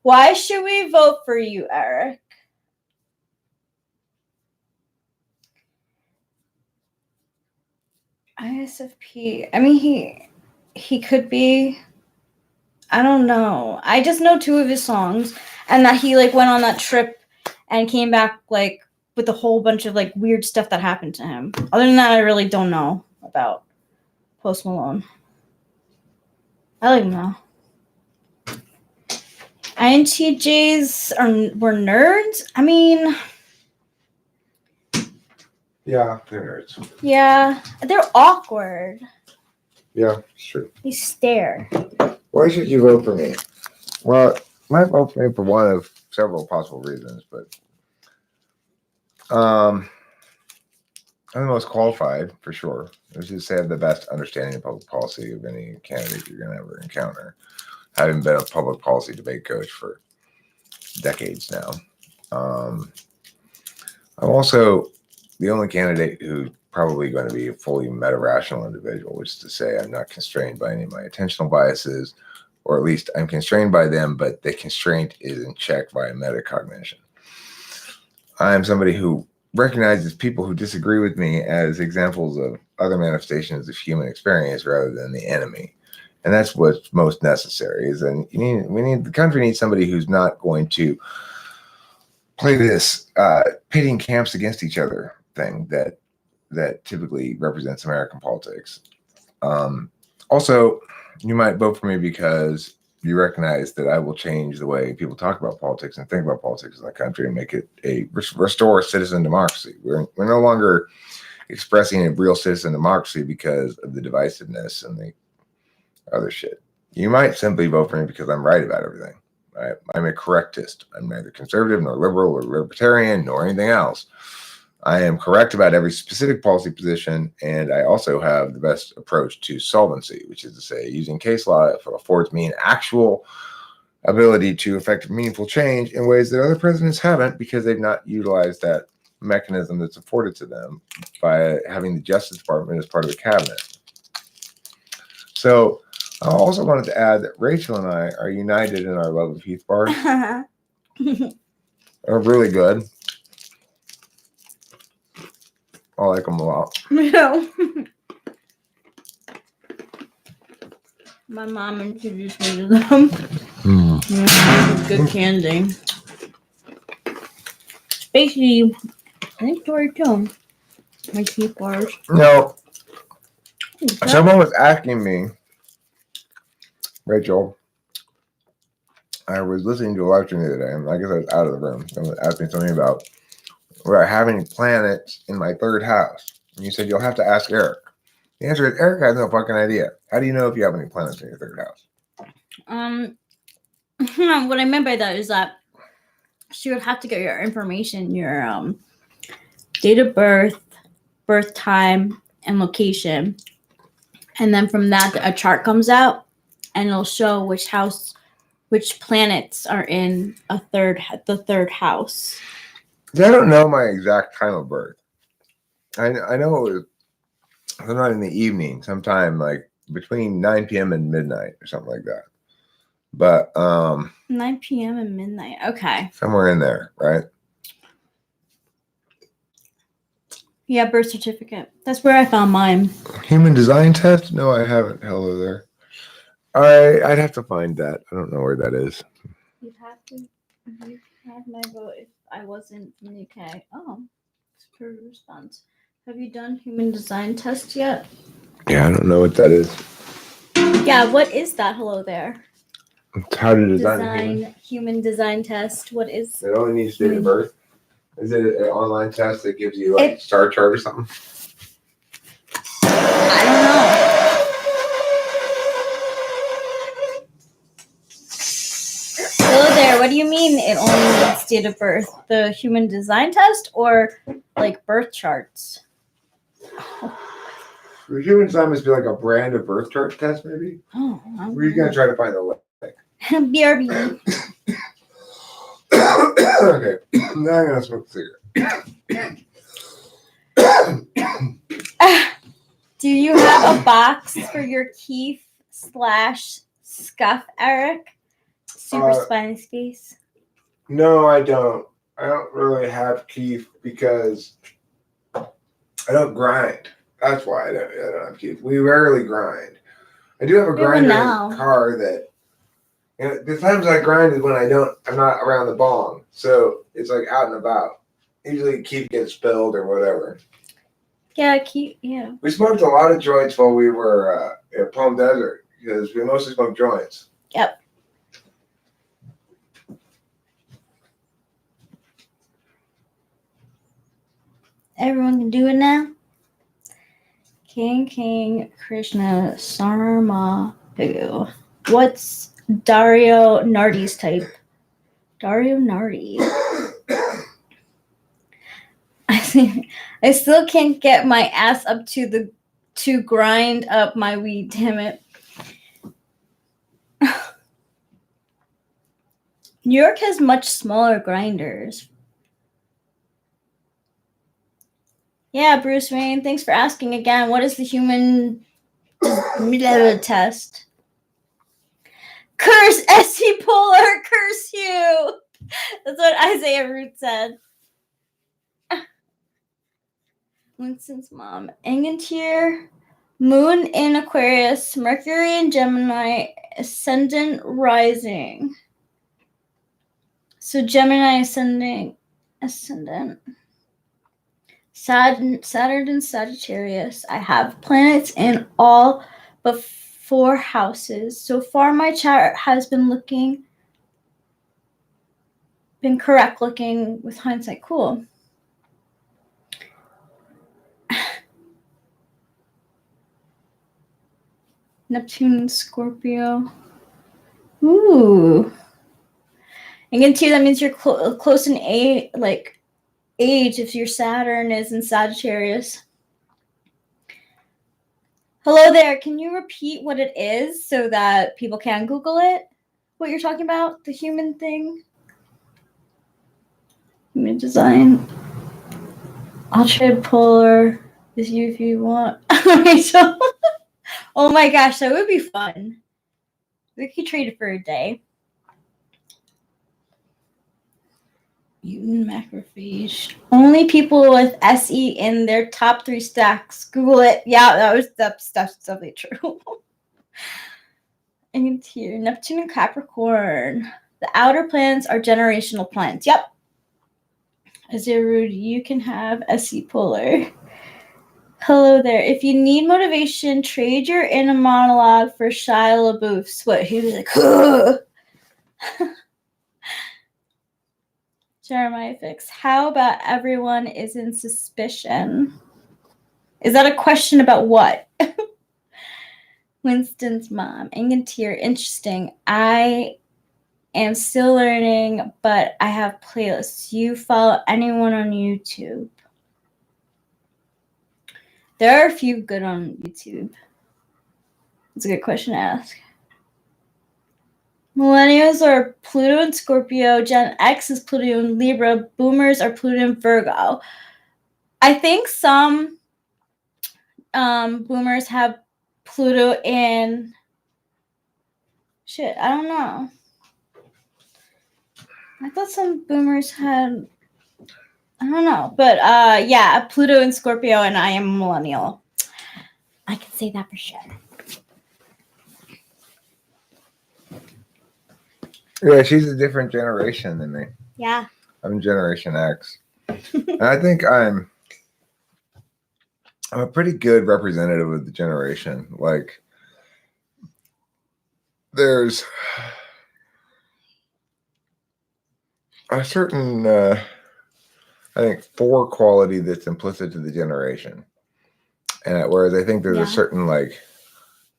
Why should we vote for you, Eric? ISFP. I mean, he could be. I don't know. I just know 2 of his songs, and that he like went on that trip and came back like with a whole bunch of like weird stuff that happened to him. Other than that, I really don't know about Post Malone. I like him though. INTJs were nerds. I mean, yeah, they're nerds. Yeah, they're awkward. Yeah, it's true. They stare. Why should you vote for me? Well, you might vote for me for one of several possible reasons, but I'm the most qualified for sure. Let's just say I have the best understanding of public policy of any candidate you're going to ever encounter. Having been a public policy debate coach for decades now. I'm also the only candidate who's probably going to be a fully meta-rational individual, which is to say I'm not constrained by any of my attentional biases, or at least I'm constrained by them, but the constraint is in check by metacognition. I am somebody who recognizes people who disagree with me as examples of other manifestations of human experience rather than the enemy. And that's what's most necessary. Is that the country needs somebody who's not going to play this pitting camps against each other thing that typically represents American politics. Also, you might vote for me because you recognize that I will change the way people talk about politics and think about politics in the country and make it restore citizen democracy. We're no longer expressing a real citizen democracy because of the divisiveness and the other shit. You might simply vote for me because I'm right about everything. I'm a correctist. I'm neither conservative nor liberal or libertarian nor anything else. I am correct about every specific policy position, and I also have the best approach to solvency, which is to say, using case law affords me an actual ability to effect meaningful change in ways that other presidents haven't because they've not utilized that mechanism that's afforded to them by having the Justice Department as part of the cabinet. So I also wanted to add that Rachel and I are united in our love of Heath bars. They're really good. I like them a lot. No. My mom introduced me to them. Good candy. Basically, I think Tori too. My Heath bars. No. Someone was asking me, Rachel, I was listening to a live stream the other day, and I guess I was out of the room. Someone asked me something about having planets in my third house. And you said, you'll have to ask Eric. The answer is, Eric has no fucking idea. How do you know if you have any planets in your third house? What I meant by that is that she would have to get your information, your date of birth, birth time, and location. And then from that, a chart comes out, and it'll show which planets are in the third house. I don't know my exact time of birth. I know it was sometime in the evening, sometime like between 9 p.m. and midnight or something like that. But 9 p.m. and midnight. Okay. Somewhere in there, right? Yeah, birth certificate. That's where I found mine. Human design test? No, I haven't. Hello there. I'd have to find that. I don't know where that is. You'd have my vote if I wasn't in the UK. Oh, it's per response. Have you done human design test yet? Yeah, I don't know what that is. Yeah, what is that? Hello there. It's how to design human design test. What is it? Only needs date of birth. Is it an online test that gives you like star chart or something? I don't know. Hello there. What do you mean it only needs date of birth? The human design test or like birth charts? The human design must be like a brand of birth chart test, maybe. Oh, where you gonna try to find the link? BRB. Okay, now I'm gonna smoke a cigarette. Do you have a box for your Keith/Scuff, Eric? Super spiny space. No, I don't. I don't really have Keith because I don't grind. That's why I don't have Keith. We rarely grind. I do have a grinder in the car that. The times I grind is when I'm not around the bong. So it's like out and about. Usually Keith gets spilled or whatever. Yeah, Keith, yeah. We smoked a lot of joints while we were at Palm Desert because we mostly smoked joints. Yep. Everyone can do it now. King Krishna Sarma Pigu. What's Dario Nardi's type? Dario Nardi. I still can't get my ass up to grind up my weed, damn it. New York has much smaller grinders. Yeah, Bruce Wayne, thanks for asking again. What is the human test? Curse SC Polar, curse you. That's what Isaiah Root said. Winston's mom. Angantyr, moon in Aquarius, Mercury in Gemini, ascendant rising. So Gemini ascendant. Saturn and Sagittarius. I have planets in all but 4 houses. So far, my chart has been correct looking with hindsight. Cool. Neptune, Scorpio. Ooh. Again, too, that means you're close in age if your Saturn is in Sagittarius. Hello there. Can you repeat what it is so that people can Google it? What you're talking about? The human thing? Human design. I'll trade polar with you if you want. Rachel. Oh my gosh, that would be fun. We could trade it for a day. Mutant macrophage. Only people with SE in their top 3 stacks. Google it. Yeah, that's definitely true. And here, Neptune and Capricorn. The outer planets are generational planets. Yep. Azerud, you can have SE polar. Hello there. If you need motivation, trade your inner monologue for Shia LaBeouf's. What? He was like, Jeremiah Fix. How about everyone is in suspicion? Is that a question about what? Winston's mom. Angantyr. Interesting. I am still learning, but I have playlists. You follow anyone on YouTube? There are a few good on YouTube. That's a good question to ask. Millennials are Pluto and Scorpio. Gen X is Pluto and Libra. Boomers are Pluto and Virgo. I think some boomers have Pluto in... Shit, I don't know. I thought some boomers had... I don't know. But yeah, Pluto and Scorpio, and I am a millennial. I can say that for sure. Yeah, she's a different generation than me. Yeah. I'm Generation X. And I think I'm a pretty good representative of the generation. Like, there's a certain, I think, 4 quality that's implicit to the generation. And whereas I think there's a certain,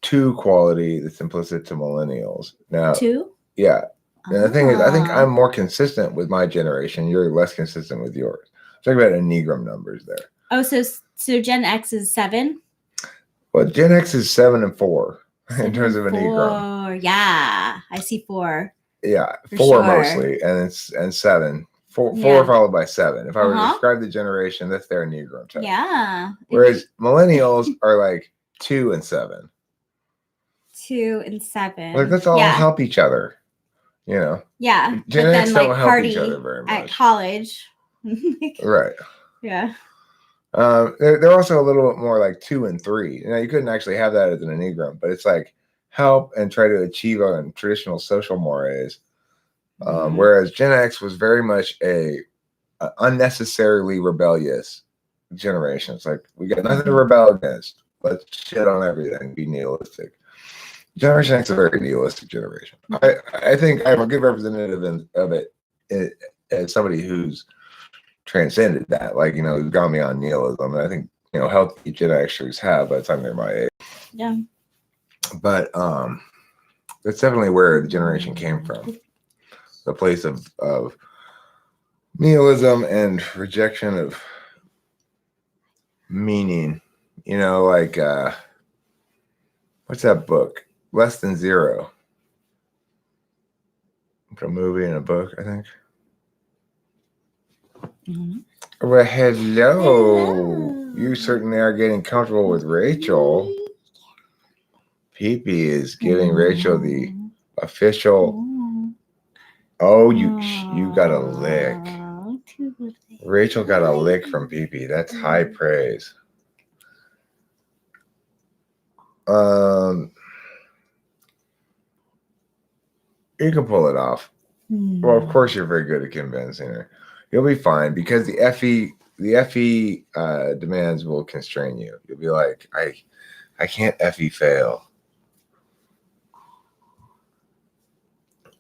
2 quality that's implicit to millennials. Now, 2? Yeah. And the thing is, I think I'm more consistent with my generation. You're less consistent with yours. Talk about Enneagram numbers there. Oh, so Gen X is 7? Well, Gen X is 7 and 4 in terms of Enneagram. Yeah, I see 4. Yeah, 4 sure. mostly, and 7. 4 followed by 7. If I were to describe the generation, that's their Enneagram type. Yeah. Whereas millennials are like 2 and 7. 2 and 7. Like, let's all help each other. You know. Yeah. Gen X don't help each other very much. At college. Right. Yeah. They're also a little bit more like 2 and 3. You know, you couldn't actually have that as an Enneagram, but it's like help and try to achieve on traditional social mores. Whereas Gen X was very much a unnecessarily rebellious generation. It's like, we got nothing to rebel against. Let's shit on everything, be nihilistic. Generation X is a very nihilistic generation. I think I'm a good representative of it as somebody who's transcended that, like, you know, who's gone beyond nihilism. And I think, you know, healthy Gen Xers have by the time they're my age. Yeah. But that's definitely where the generation came from. The place of nihilism and rejection of meaning. You know, like what's that book? Less Than Zero. It's a movie and a book, I think. Well, hello. You certainly are getting comfortable with Rachel. Pee-Pee is giving Rachel the official. Oh, you got a lick. Rachel got a lick from Pee-Pee. That's high praise. You can pull it off. Well, of course you're very good at convincing her. You'll be fine because the FE demands will constrain you. You'll be like, I can't FE fail.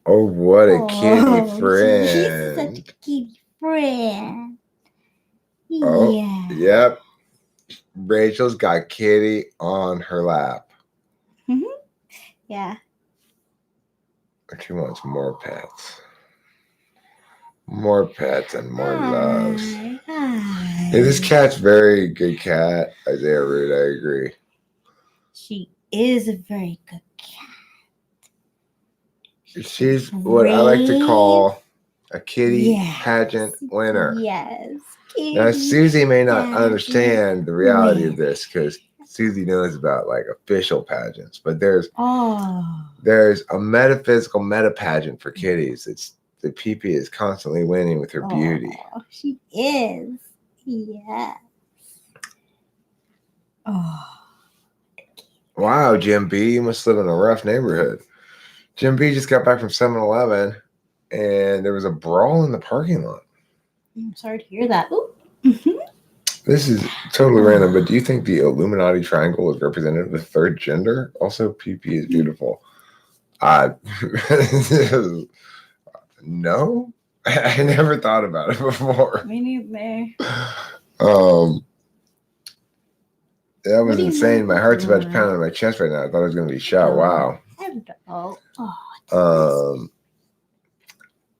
Oh, what a kitty friend. He's such a kitty friend. Oh, Yeah. yep. Rachel's got Kitty on her lap. Yeah. She wants more pets. More pets and more loves. Hi. Hey, this cat's very good cat. Isaiah Root, I agree. She is a very good cat. She's what I like to call a kitty pageant winner. Yes. Now, Susie may not understand the reality of this because Susie knows about like official pageants, but there's a metaphysical meta pageant for kitties. It's the Pee-Pee is constantly winning with her beauty. She is. Yes. Oh. Wow, Jim B, you must live in a rough neighborhood. Jim B just got back from 7-Eleven and there was a brawl in the parking lot. I'm sorry to hear that. This is totally random, but do you think the Illuminati triangle is representative of the third gender? Also, Pee-Pee is beautiful. No, I never thought about it before. Me neither. That was insane. My heart's about to pound on my chest right now. I thought I was going to be shot. Wow.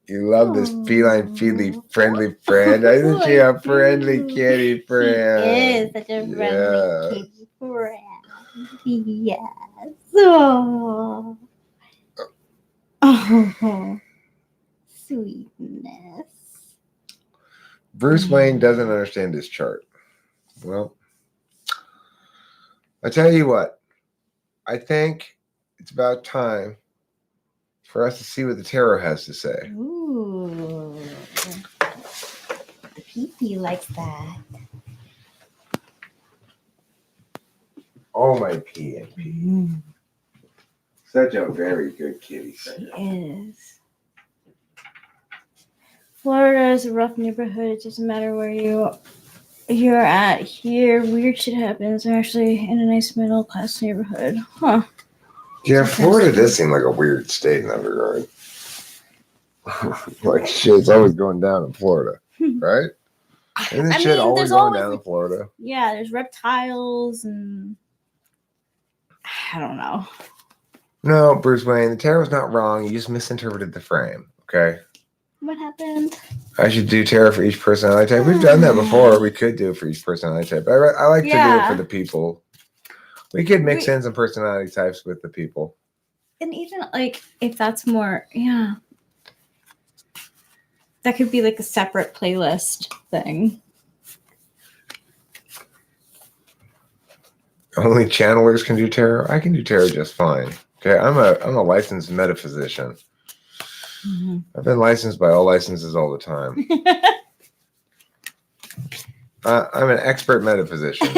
You love this feline, friendly friend. Isn't she a friendly kitty friend? She is such a friendly kitty friend. Yes. Oh. Oh. Sweetness. Bruce Wayne doesn't understand his chart. Well, I tell you what. I think it's about time for us to see what the tarot has to say. Ooh. The Pee-Pee likes that. Oh, my P&P. Such a very good kitty friend. She is. Florida is a rough neighborhood. It doesn't matter where you're at here. Weird shit happens. I'm actually in a nice middle class neighborhood. Huh. Yeah, Florida does seem like a weird state in that regard. Like shit's always going down in Florida, right? Isn't shit always going down in Florida? Yeah, there's reptiles and I don't know. No, Bruce Wayne, the tarot's not wrong. You just misinterpreted the frame, okay? What happened? I should do tarot for each personality type. We've done that before. We could do it for each personality type. I like to do it for the people. We could mix in some personality types with the people. And even like if that's more, that could be like a separate playlist thing. Only channelers can do tarot. I can do tarot just fine. Okay, I'm a licensed metaphysician. Mm-hmm. I've been licensed by all licenses all the time. I'm an expert metaphysician.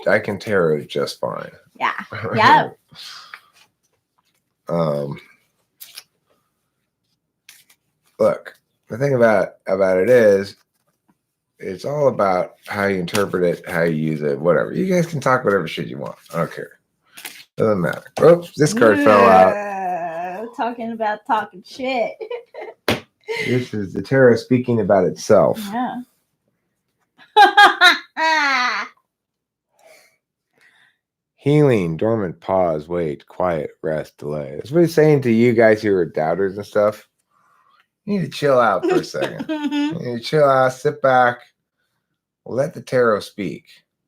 I can tarot just fine. Yeah. Yeah. Look, the thing about it is, it's all about how you interpret it, how you use it, whatever. You guys can talk whatever shit you want. I don't care. Doesn't matter. Oops, this card fell out. Talking shit. This is the tarot speaking about itself. Yeah. Healing, dormant, pause, wait, quiet, rest, delay. That's what he's saying to you guys who are doubters and stuff. You need to chill out for a second. You need to chill out, sit back, let the tarot speak.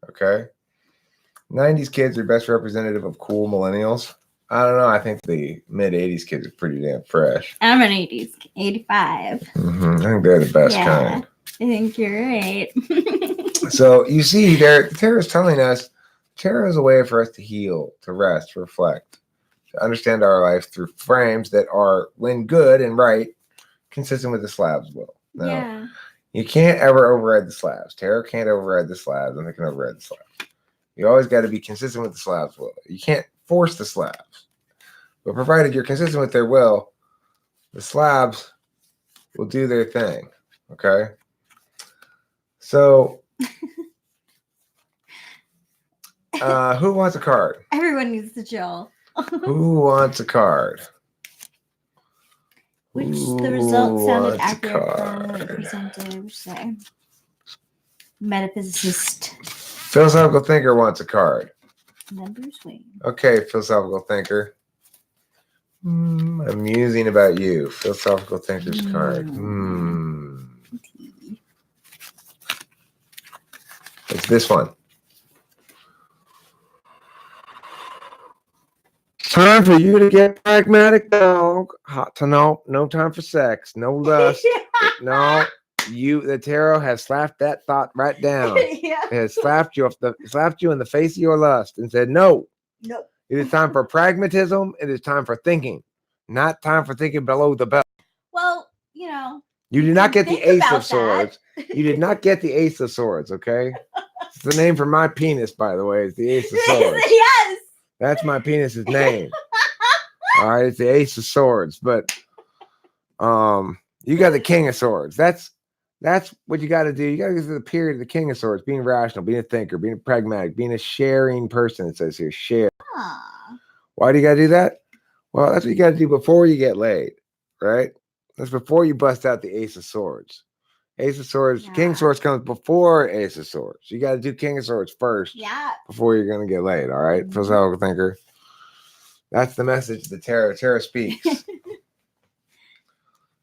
Okay? 90s kids are best representative of cool millennials. I don't know. I think the mid-80s kids are pretty damn fresh. I'm an 80s, 85. Mm-hmm. I think they're the best kind. I think you're right. So you see, the tarot is telling us tarot is a way for us to heal, to rest, to reflect, to understand our life through frames that are, when good and right, consistent with the slab's will. Now, You can't ever override the slabs. Tarot can't override the slabs, and they can override the slabs. You always got to be consistent with the slabs' will. You can't force the slabs. But provided you're consistent with their will, the slabs will do their thing. Okay? So, who wants a card? Everyone needs to chill. Who wants a card? Which the result sounded accurate from what it presented. Which say? Metaphysicist. Philosophical thinker wants a card. And then Bruce Wayne. Okay, philosophical thinker. I'm musing about you. Philosophical thinker's card. It's this one. Time for you to get pragmatic, dog. Hot to know. No time for sex. No lust. No. The tarot has slapped that thought right down. Yeah. It has slapped you in the face of your lust and said, no. No. It is time for pragmatism. It is time for thinking. Not time for thinking below the belt. Well, you know. You did not get the Ace of Swords. You did not get the Ace of Swords, okay? It's the name for my penis, by the way. It's the Ace of Swords. Yes. That's my penis's name. All right, it's the Ace of Swords. But you got the King of Swords. That's what you got to do. You got to get to the period of the King of Swords, being rational, being a thinker, being pragmatic, being a sharing person. It says here, share. Why do you got to do that? Well, that's what you got to do before you get laid, right? That's before you bust out the Ace of Swords. Ace of Swords, yeah. King of Swords comes before Ace of Swords. You got to do King of Swords first, yeah, before you're going to get laid, all right? Philosophical thinker. That's the message the tarot speaks.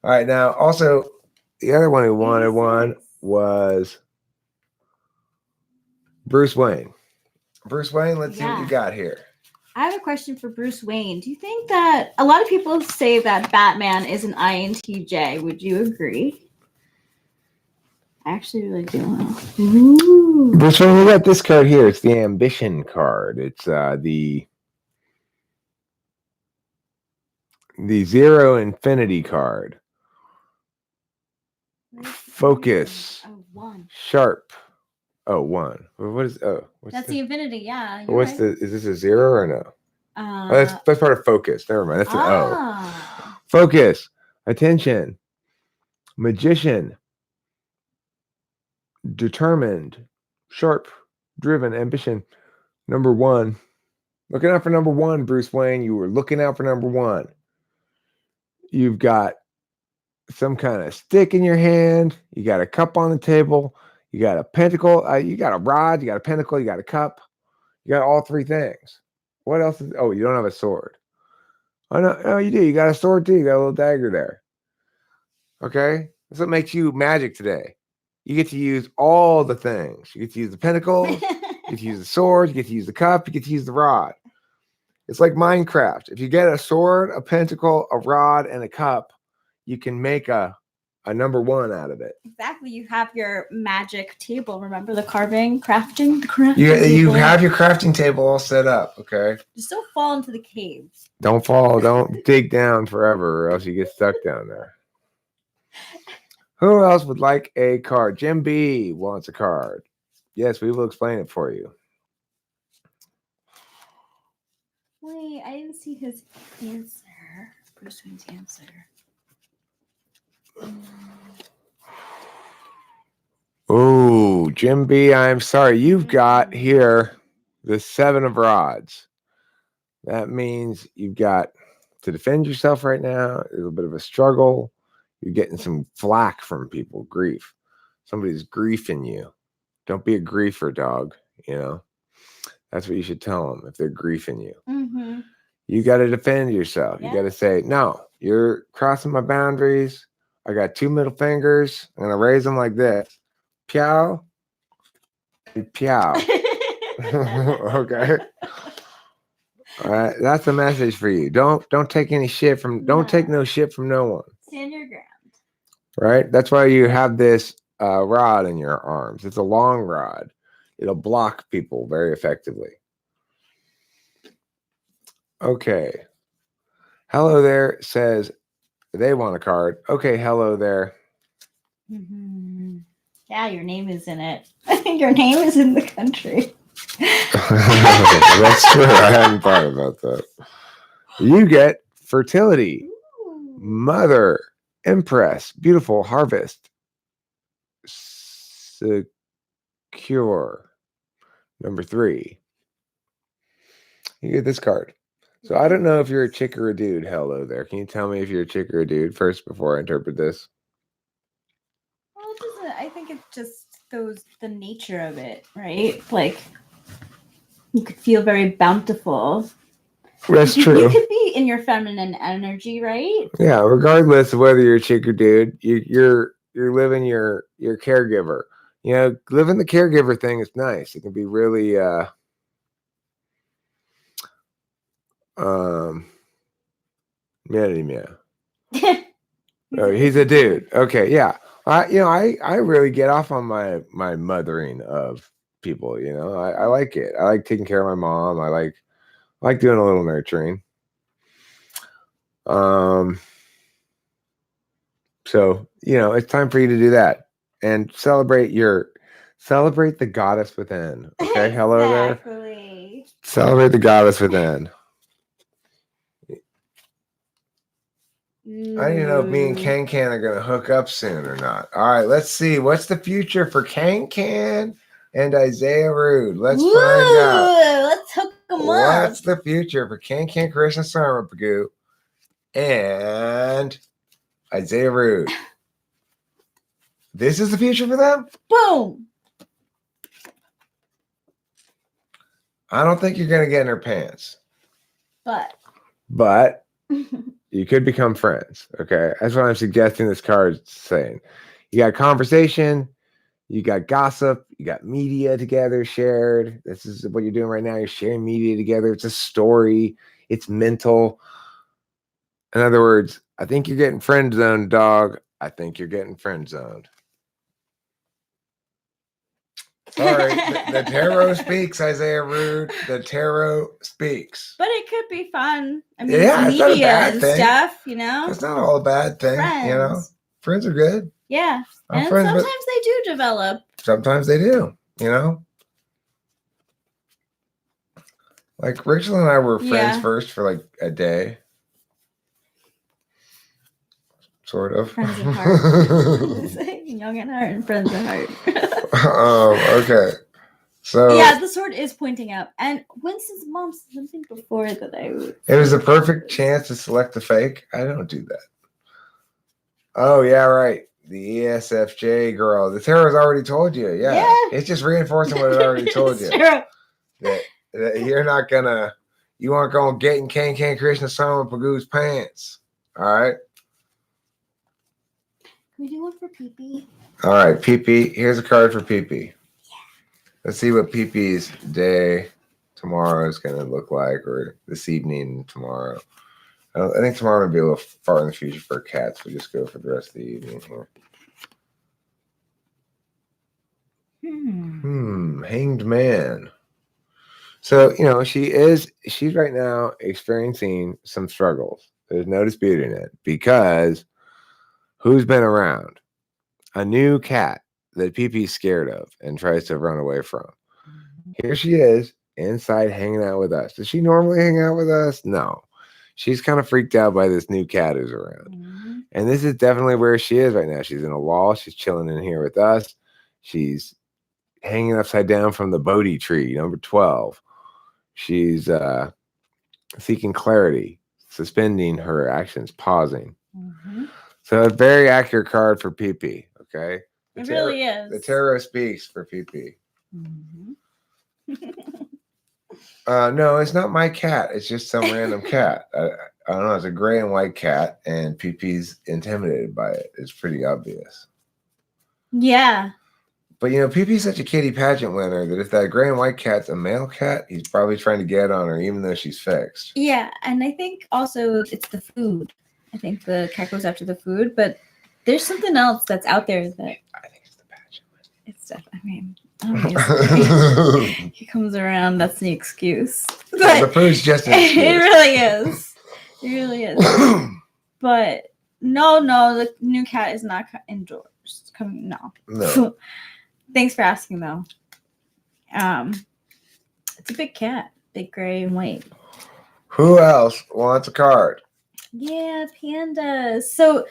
All right, now, also, the other one who wanted one was Bruce Wayne. Bruce Wayne, let's see what you got here. I have a question for Bruce Wayne. Do you think that a lot of people say that Batman is an INTJ? Would you agree? I actually really do. Ooh. Bruce Wayne, we got this card here. It's the ambition card. It's the zero infinity card. Focus. One. Sharp. Oh, one. What is? Oh, that's the infinity. Yeah. What's right. Is this a zero or no? That's part of focus. Never mind. That's an O. Focus. Attention. Magician. Determined. Sharp. Driven. Ambition. Number one. Looking out for number one, Bruce Wayne. You were looking out for number one. You've got some kind of stick in your hand. You got a cup on the table. You got a pentacle. You got a rod. You got a pentacle. You got a cup. You got all three things. What else is? Oh, you don't have a sword. Oh no, no, you do. You got a sword too. You got a little dagger there. Okay, that's what makes you magic today. You get to use all the things. You get to use the pentacle. You get to use the sword. You get to use the cup. You get to use the rod. It's like Minecraft. If you get a sword, a pentacle, a rod, and a cup, you can make a number one out of it. Exactly. You have your magic table. Remember the crafting? You have your crafting table all set up, okay? Just don't fall into the cave. Don't fall. Don't dig down forever or else you get stuck down there. Who else would like a card? Jim B wants a card. Yes, we will explain it for you. Wait, I didn't see his answer. Bruce Wayne's answer. Oh, Jim B, I'm sorry. You've got here the 7 of rods. That means you've got to defend yourself right now. A little bit of a struggle. You're getting some flack from people, grief. Somebody's griefing you. Don't be a griefer, dog. You know, that's what you should tell them if they're griefing you. Mm-hmm. You got to defend yourself. Yeah. You got to say, no, you're crossing my boundaries. I got 2 middle fingers. I'm going to raise them like this. Piao and piao. Okay. All right. That's the message for you. Don't take any shit from, don't take no shit from no one. Stand your ground. Right. That's why you have this rod in your arms. It's a long rod. It'll block people very effectively. Okay. Hello there says they want a card. Okay. Hello there. Mm-hmm. Yeah, your name is in it. Your name is in the country. That's true. I hadn't thought about that. You get fertility, Ooh. mother, empress, beautiful, harvest, secure. Number 3. You get this card. So I don't know if you're a chick or a dude. Hello there. Can you tell me if you're a chick or a dude first before I interpret this? Well, it doesn't. I think it just goes the nature of it, right? Like you could feel very bountiful. That's true. You could be in your feminine energy, right? Yeah, regardless of whether you're a chick or dude, you're living your caregiver. You know, living the caregiver thing is nice. It can be really yeah. He's a dude. Okay, yeah. I really get off on my mothering of people. You know, I like it. I like taking care of my mom. I like doing a little nurturing. So it's time for you to do that and celebrate the goddess within. Okay, hello there. Celebrate the goddess within. I don't know if me and Can are going to hook up soon or not. All right, let's see. What's the future for Can and Isaiah Rude? Let's find out. Let's hook them up. What's the future for Can Krishna Sarmapagu and Isaiah Rude? This is the future for them? Boom. I don't think you're going to get in her pants. But you could become friends, okay? That's what I'm suggesting this card's saying. You got conversation, you got gossip, you got media together shared. This is what you're doing right now. You're sharing media together. It's a story. It's mental. In other words, I think you're getting friend zoned, dog. I think you're getting friend zoned. Sorry, the tarot speaks, Isaiah Rude. The tarot speaks. But it could be fun. I mean, yeah, it's media and stuff, It's not all a bad thing, Friends. Friends are good. Yeah. And sometimes they do develop. Sometimes they do, Like Rachel and I were friends first for like a day. Sort of. Friends at heart. Young at heart and friends at heart. Okay. So yeah, the sword is pointing out. And Winston's mom said something before that it was a perfect chance to select the fake. I don't do that. Oh, yeah, right. The ESFJ girl. The tarot's already told you. Yeah. It's just reinforcing what it already told you. That you're not gonna, you aren't gonna get in Can Krishna Sama Pagu's pants. All right. Can we do one for Pee-Pee? All right, Pee-Pee. Here's a card for Pee-Pee. Let's see what Pee-Pee's day tomorrow is going to look like, or this evening tomorrow. I think tomorrow will be a little far in the future for cats. We'll just go for the rest of the evening here. Hanged Man. So, she's right now experiencing some struggles. There's no disputing it, because who's been around? A new cat that Pee-Pee's scared of and tries to run away from. Here she is inside hanging out with us. Does she normally hang out with us? No. She's kind of freaked out by this new cat who's around. And this is definitely where she is right now. She's in a wall. She's chilling in here with us. She's hanging upside down from the Bodhi tree, number 12. She's seeking clarity, suspending her actions, pausing. So a very accurate card for Pee-Pee, okay? It really is. The tarot speaks for Pee-Pee. No, it's not my cat. It's just some random cat. I don't know. It's a gray and white cat, and Pee-Pee's intimidated by it. It's pretty obvious. Yeah. But, Pee-Pee's such a kitty pageant winner that if that gray and white cat's a male cat, he's probably trying to get on her, even though she's fixed. Yeah, and I think also it's the food. I think the cat goes after the food, but there's something else that's out there that... I think it's the pageant winner. It's definitely... he comes around, that's the excuse. But the food's just an excuse. It really is. It really is. But no, the new cat is not indoors. Just come, no. No. Thanks for asking, though. It's a big cat, big gray and white. Who else wants a card? Yeah, pandas. So,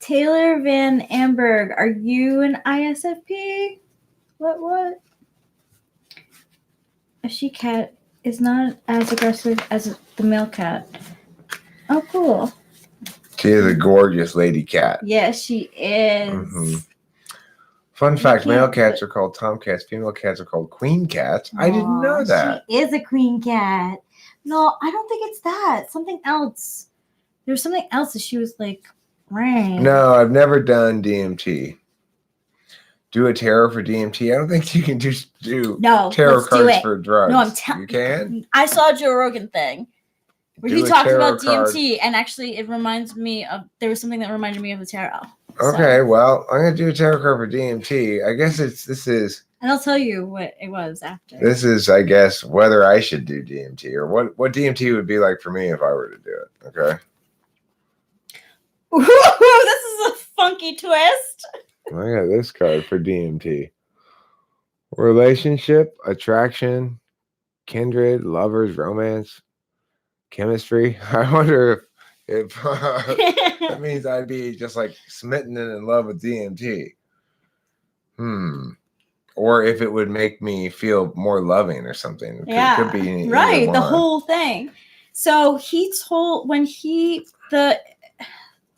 Taylor Van Amberg, are you an ISFP? What? A she cat is not as aggressive as the male cat. Oh, cool. She is a gorgeous lady cat. Yes, she is. Mm-hmm. Fun fact, male cats are called tomcats, female cats are called queen cats. I didn't know that. She is a queen cat. No, I don't think it's that. Something else. There's something else that she was like, right. No, I've never done DMT. Do a tarot for DMT? I don't think you can just do tarot cards for drugs. No, I'm telling you. can? I saw a Joe Rogan thing where he talked about DMT, and actually it reminds me of, there was something that reminded me of the tarot. Okay, well, I'm going to do a tarot card for DMT. I guess this is... And I'll tell you what it was after. This is, I guess, whether I should do DMT or what DMT would be like for me if I were to do it. Okay? Ooh, this is a funky twist. I got this card for DMT. Relationship, attraction, kindred, lovers, romance, chemistry. I wonder if that means I'd be just like smitten and in love with DMT. Or if it would make me feel more loving or something. Could be right. The whole thing. So he told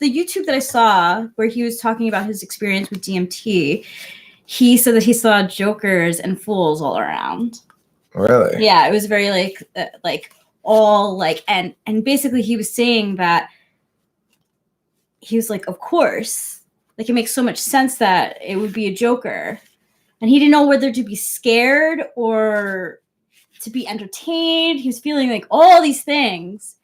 the YouTube that I saw where he was talking about his experience with DMT, he said that he saw jokers and fools all around. Really? Yeah, it was very and basically he was saying that he was like, of course, like it makes so much sense that it would be a joker. And he didn't know whether to be scared or to be entertained. He was feeling like all these things.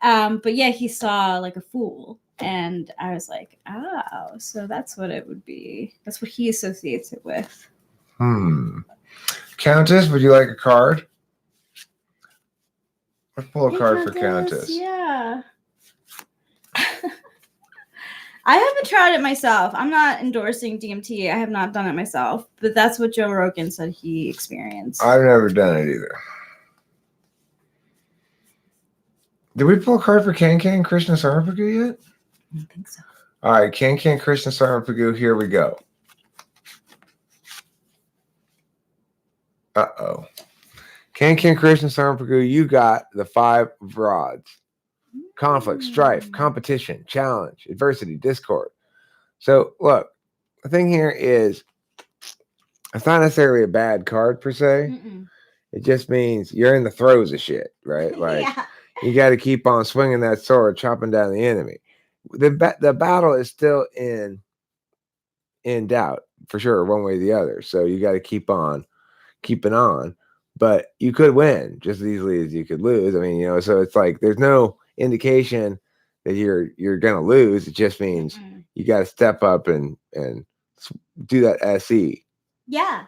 But yeah, he saw like a fool. And I was like, oh, so that's what it would be. That's what he associates it with. Countess, would you like a card? Let's pull a card for Countess. Yeah. I haven't tried it myself. I'm not endorsing DMT. I have not done it myself. But that's what Joe Rogan said he experienced. I've never done it either. Did we pull a card for Can Krishna Sarvapagu yet? I don't think so. All right, Can Krishna Sarvapagu, here we go. Uh-oh. Can Krishna Sarvapagu, you got the 5 of rods. Conflict, strife, competition, challenge, adversity, discord. So, look, the thing here is it's not necessarily a bad card per se. It just means you're in the throes of shit, right? Like, you got to keep on swinging that sword, chopping down the enemy. The battle is still in doubt, for sure, one way or the other. So you got to keep on keeping on. But you could win just as easily as you could lose. I mean, so it's like there's no indication that you're gonna lose. It just means you got to step up and do that SE. Yeah,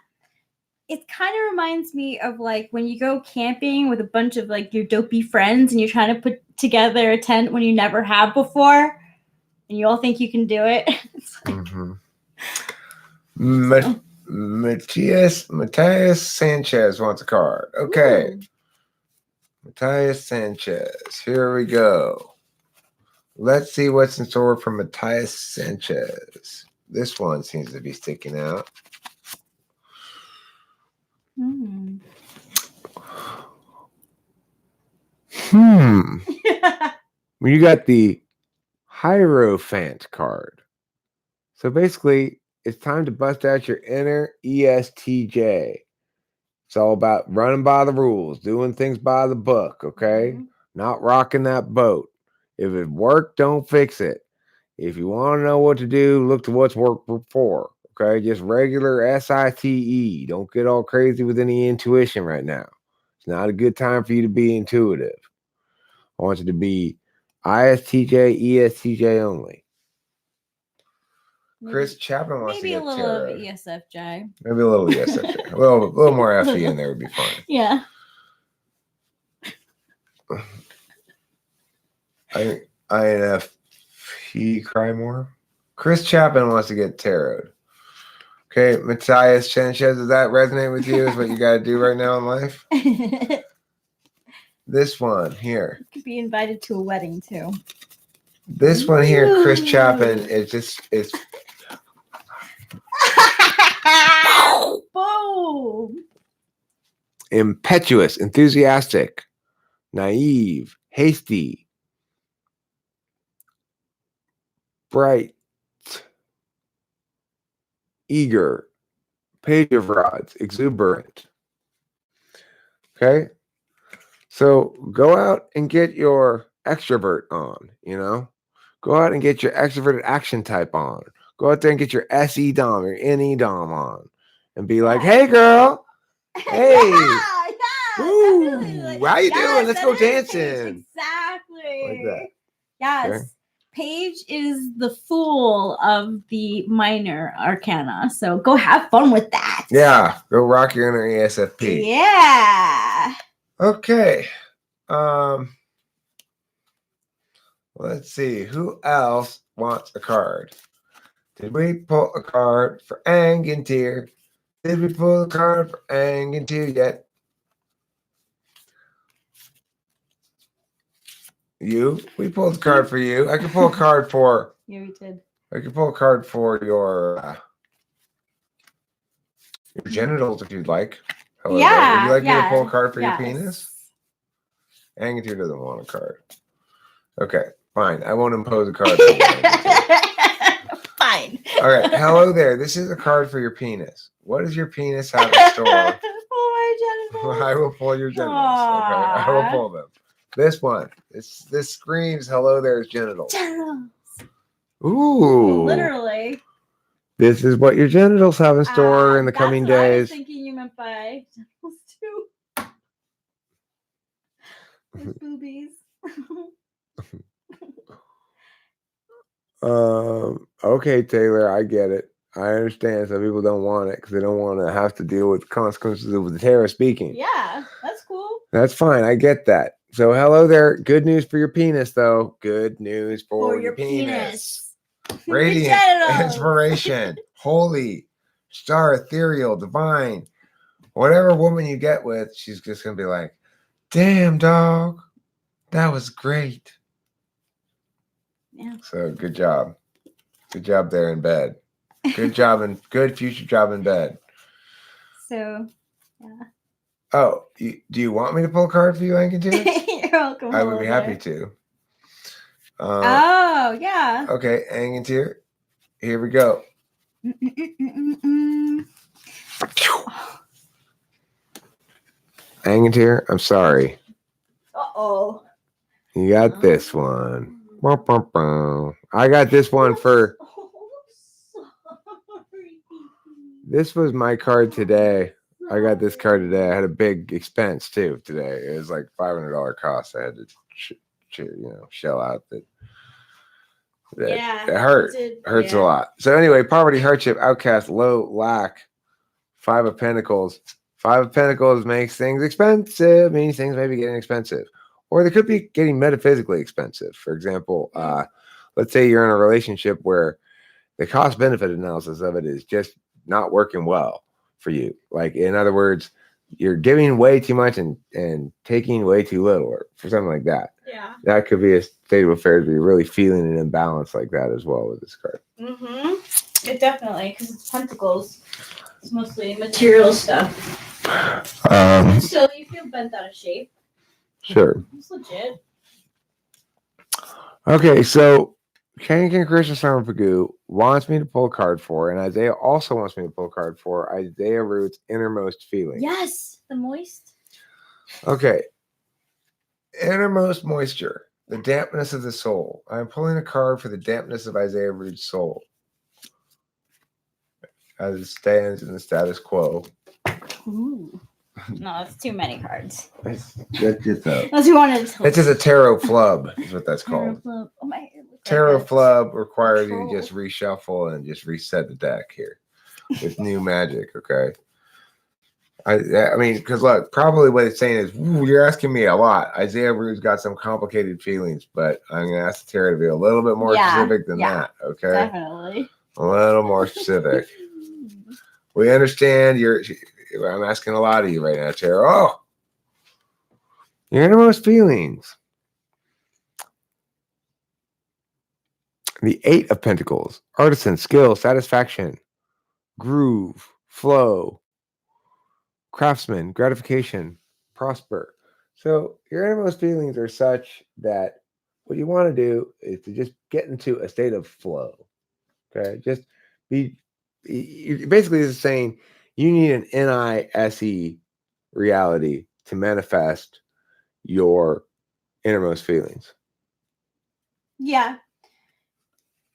it kind of reminds me of like when you go camping with a bunch of like your dopey friends and you're trying to put together a tent when you never have before, and you all think you can do it. Matthias Sanchez wants a card. Okay. Matthias Sanchez. Here we go. Let's see what's in store for Matthias Sanchez. This one seems to be sticking out. You got the Hierophant card. So basically, it's time to bust out your inner ESTJ. It's all about running by the rules, doing things by the book, okay? Not rocking that boat. If it worked, don't fix it. If you want to know what to do, look to what's worked before, okay? Just regular SITE. Don't get all crazy with any intuition right now. It's not a good time for you to be intuitive. I want you to be ISTJ, ESTJ only. Chris Chapman wants to get maybe a little of ESFJ. Maybe a little ESFJ. a little more FE in there would be fine. Yeah. INFP cry more. Chris Chapin wants to get tarot. Okay, Matthias Sanchez, does that resonate with you? Is what you got to do right now in life? This one here. You could be invited to a wedding too. This one here, Chris Chapin, is just Boom. Impetuous, enthusiastic, naive, hasty, bright, eager, page of rods, exuberant. Okay? So go out and get your extrovert on, you know? Go out and get your extroverted action type on. Go out there and get your SE Dom, your NE Dom on. And be like, hey, girl. Hey. Yeah, Woo, definitely. how you doing? Let's that go is Paige, dancing. Exactly. Like that. Yes. Okay. Paige is the fool of the minor arcana. So go have fun with that. Yeah. Go rock your inner ESFP. Yeah. Okay. Let's see. Who else wants a card? Did we pull a card for Angentir? Did we pull a card for Angentir yet? You? We pulled a card for you. I could pull a card for. Yeah, we did. I could pull a card for your genitals if you'd like. Hello there. Would you like me to pull a card for your penis? Angentir doesn't want a card. Okay, fine. I won't impose a card for you. Fine. All right. Hello there. This is a card for your penis. What does your penis have in store? Pull my genitals. I will pull your genitals. Okay, I will pull them. This one. This screams hello there's genitals. Genitals. Ooh. Literally. This is what your genitals have in store in the coming days. I was thinking you meant by genitals too. There's boobies. Okay, Taylor, I get it. I understand some people don't want it because they don't want to have to deal with the consequences of the terror speaking. Yeah, that's cool. That's fine. I get that. So hello there. Good news for your penis, though. Good news for your penis. Radiant, inspiration, holy, star, ethereal, divine. Whatever woman you get with, she's just going to be like, damn, dog. That was great. Yeah. So good job. Good job there in bed. Good job and good future job in bed. So, yeah. Oh, do you want me to pull a card for you, Angentir? You're welcome. I would be happy to. Oh, yeah. Okay, Angentir. Here we go. Angentir, I'm sorry. Uh-oh. You got this one. I got this one for. This was my card today. I got this card today. I had a big expense too today. It was like $500 cost. I had to, shell out that. Yeah, it hurt. Hurts a lot. So anyway, poverty, hardship, outcast, low, lack, 5 of Pentacles. 5 of Pentacles makes things expensive. Means things may be getting expensive, or they could be getting metaphysically expensive. For example, let's say you're in a relationship where the cost benefit analysis of it is just not working well for you. Like, in other words, you're giving way too much and taking way too little, or for something like that. Yeah. That could be a state of affairs where you're really feeling an imbalance like that as well with this card. Mm-hmm. It definitely, because it's Pentacles. It's mostly material stuff. So you feel bent out of shape. Sure. It's legit. Okay, so King Krishna Sarmapagu wants me to pull a card for, and Isaiah also wants me to pull a card for Isaiah Root's innermost feeling. Yes, the moist. Okay. Innermost moisture, the dampness of the soul. I'm pulling a card for the dampness of Isaiah Root's soul as it stands in the status quo. Ooh. No, that's too many cards. That's just a. Unless you wanted to. It's just a tarot flub, is what that's called. Tarot flub. Oh my. Tarot flub requires you to just reshuffle and just reset the deck here with new magic. Okay. I mean, because look, probably what it's saying is, "Ooh, you're asking me a lot. Isaiah Rude's got some complicated feelings, but I'm going to ask the tarot to be a little bit more specific than that. Okay, definitely. A little more specific. We understand I'm asking a lot of you right now, tarot. Oh, your innermost feelings. The Eight of Pentacles, artisan, skill, satisfaction, groove, flow, craftsman, gratification, prosper. So your innermost feelings are such that what you want to do is to just get into a state of flow. Okay, just basically this is saying you need an NISE reality to manifest your innermost feelings. Yeah.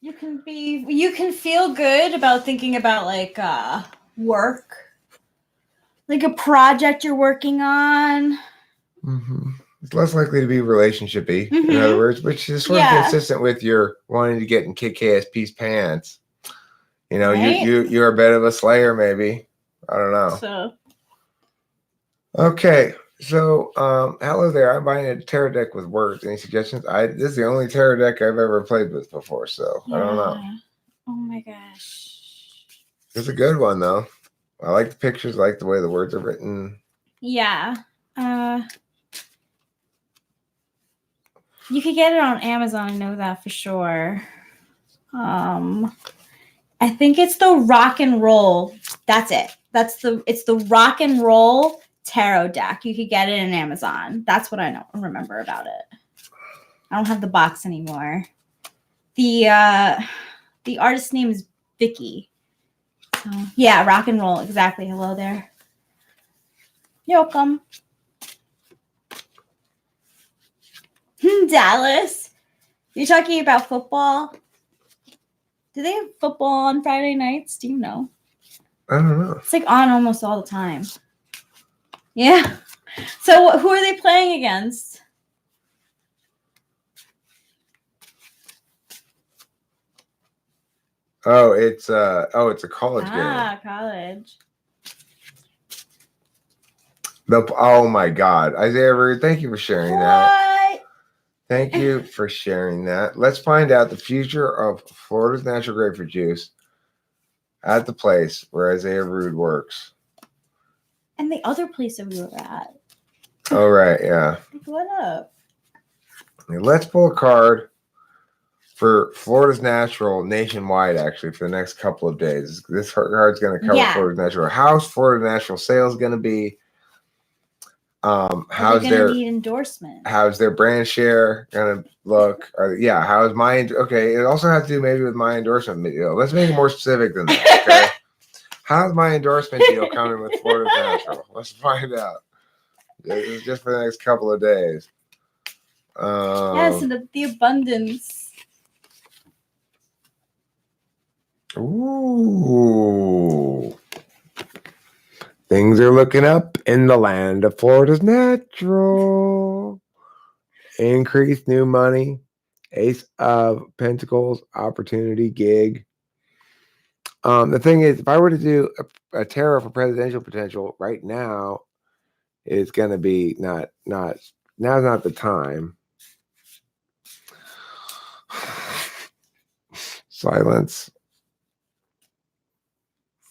You can feel good about thinking about like work, like a project you're working on. Mm-hmm. It's less likely to be relationship-y, in other words, which is sort of consistent with your wanting to get in kick-ass piece pants. You know, right? you're a bit of a slayer, maybe. I don't know. So okay. So, hello there. I'm buying a tarot deck with words. Any suggestions? This is the only tarot deck I've ever played with before, so I don't know. Oh my gosh. It's a good one though. I like the pictures, I like the way the words are written. Yeah. You could get it on Amazon, I know that for sure. I think it's the rock and roll. That's it. It's the rock and roll tarot deck. You could get it in Amazon. That's what I remember about it. I don't have the box anymore. The artist's name is Vicky. So, yeah, rock and roll. Exactly. Hello there. You're welcome. Dallas. You're talking about football? Do they have football on Friday nights? Do you know? I don't know. It's like on almost all the time. Yeah. So who are they playing against? Oh, it's a college game. Ah, college. Oh my God, Isaiah Rude, thank you for sharing that. Thank you for sharing that. Let's find out the future of Florida's natural grapefruit juice at the place where Isaiah Rude works. And the other place that we were at. Oh, right, yeah. What up? Let's pull a card for Florida's Natural nationwide, actually, for the next couple of days. This card's going to cover Florida's Natural. How's Florida Natural sales going to be? How's their endorsement? How's their brand share going to look? How's okay? It also has to do maybe with my endorsement deal. Let's make it more specific than that. Okay, how's my endorsement deal coming with Florida Natural? Let's find out. This is just for the next couple of days. Yes, and the abundance. Ooh. Things are looking up in the land of Florida's Natural. Increased new money. Ace of Pentacles, opportunity, gig. The thing is, if I were to do a tarot for presidential potential right now, it's going to be now's not the time. Silence.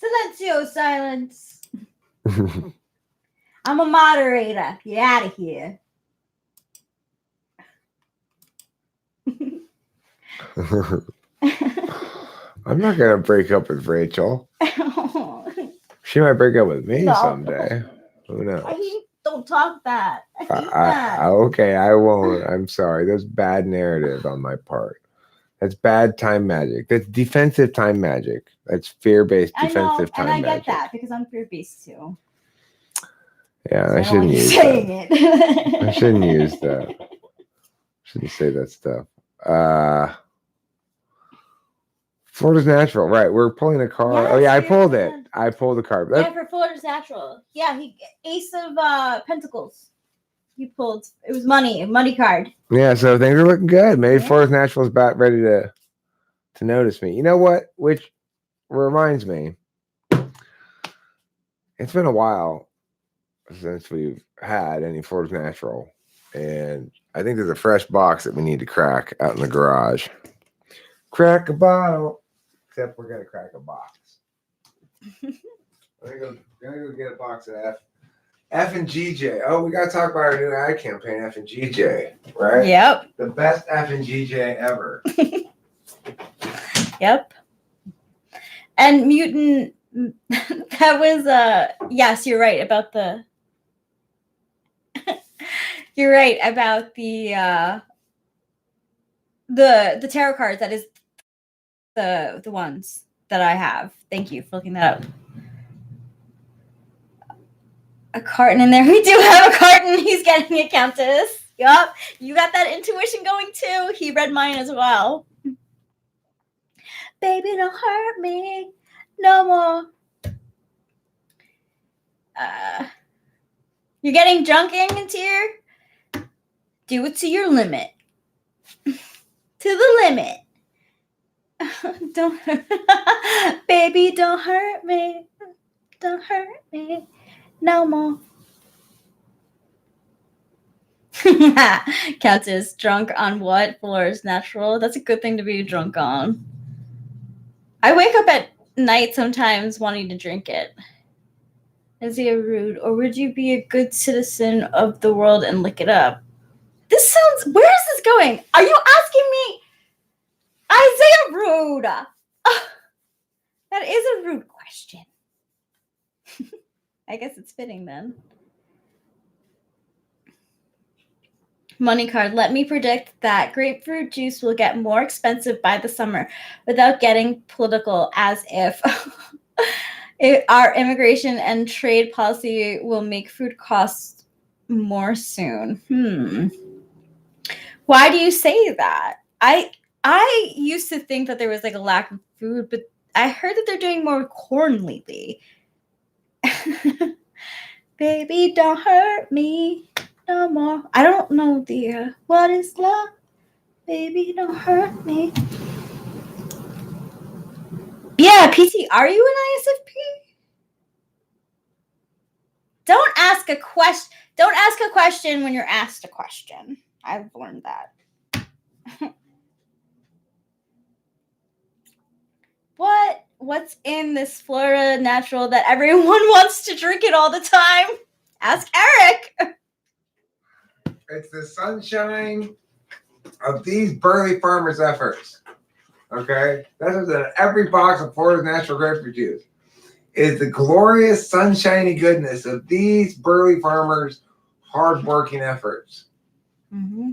Silencio, silence. I'm a moderator. Get out of here. I'm not going to break up with Rachel. She might break up with me someday. Who knows? Don't talk that. I hate that. Okay, I won't. I'm sorry. That's bad narrative on my part. That's bad time magic. That's defensive time magic. That's fear-based defensive time magic. And I get that because I'm fear-based too. Yeah, I shouldn't use that. I shouldn't use that. Shouldn't say that stuff. Florida's Natural, right? We're pulling a card. Yes, oh yeah, I pulled it. I pulled the card. Yeah, for Florida's Natural. Yeah, Ace of Pentacles. You pulled. It was money card. Yeah, so things are looking good. Maybe Florida's Natural is about ready to notice me. You know what? Which reminds me, it's been a while since we've had any Florida's Natural. And I think there's a fresh box that we need to crack out in the garage. Crack a bottle. Except we're going to crack a box. I'm going to go get a box of F and GJ. Oh, we got to talk about our new ad campaign, F and GJ, right? Yep. The best F and GJ ever. Yep. And Mutant, that was, yes, you're right about the, you're right about the tarot cards. That is the ones that I have. Thank you for looking that up. A carton in there. We do have a carton. He's getting a Countess. Yup. You got that intuition going too. He read mine as well. Baby, don't hurt me no more. You're getting drunk, Anecdotes? Do it to your limit. To the limit. Don't baby, don't hurt me. Don't hurt me no more. Countess, drunk on what? Florida's Natural. That's a good thing to be drunk on. I wake up at night sometimes wanting to drink it. Is he a rude, or would you be a good citizen of the world and lick it up? This sounds. Where is this going? Are you asking me? Isaiah rude. That is a rude question. I guess it's fitting then. Money card. Let me predict that grapefruit juice will get more expensive by the summer without getting political, as if our immigration and trade policy will make food costs more soon. Why do you say that? I used to think that there was like a lack of food, but I heard that they're doing more with corn lately. Baby, don't hurt me no more. I don't know the what is love? Baby, don't hurt me. Yeah, PT, are you an ISFP? Don't ask a question. Don't ask a question when you're asked a question. I've learned that. What's in this Florida Natural that everyone wants to drink it all the time? Ask Eric. It's the sunshine of these burly farmers' efforts. Okay? That's what's in every box of Florida's Natural grapefruit juice. Is the glorious sunshiny goodness of these burly farmers' hardworking efforts. Mm-hmm.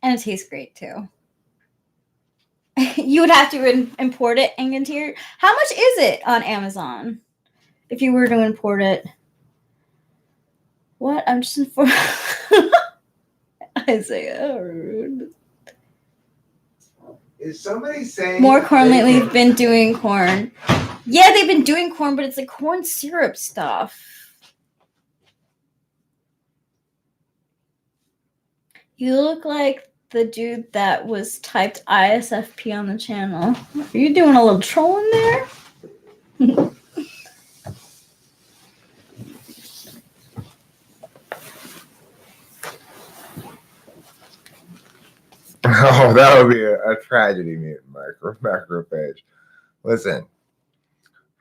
And it tastes great too. You would have to import it in interior. How much is it on Amazon if you were to import it? What? I'm just informed. Isaiah, rude. Is somebody saying more corn lately? They've been doing corn. Yeah, they've been doing corn, but it's like corn syrup stuff. You look like the dude that was typed ISFP on the channel. Are you doing a little trolling there? Oh, that would be a tragedy, macro page. Listen,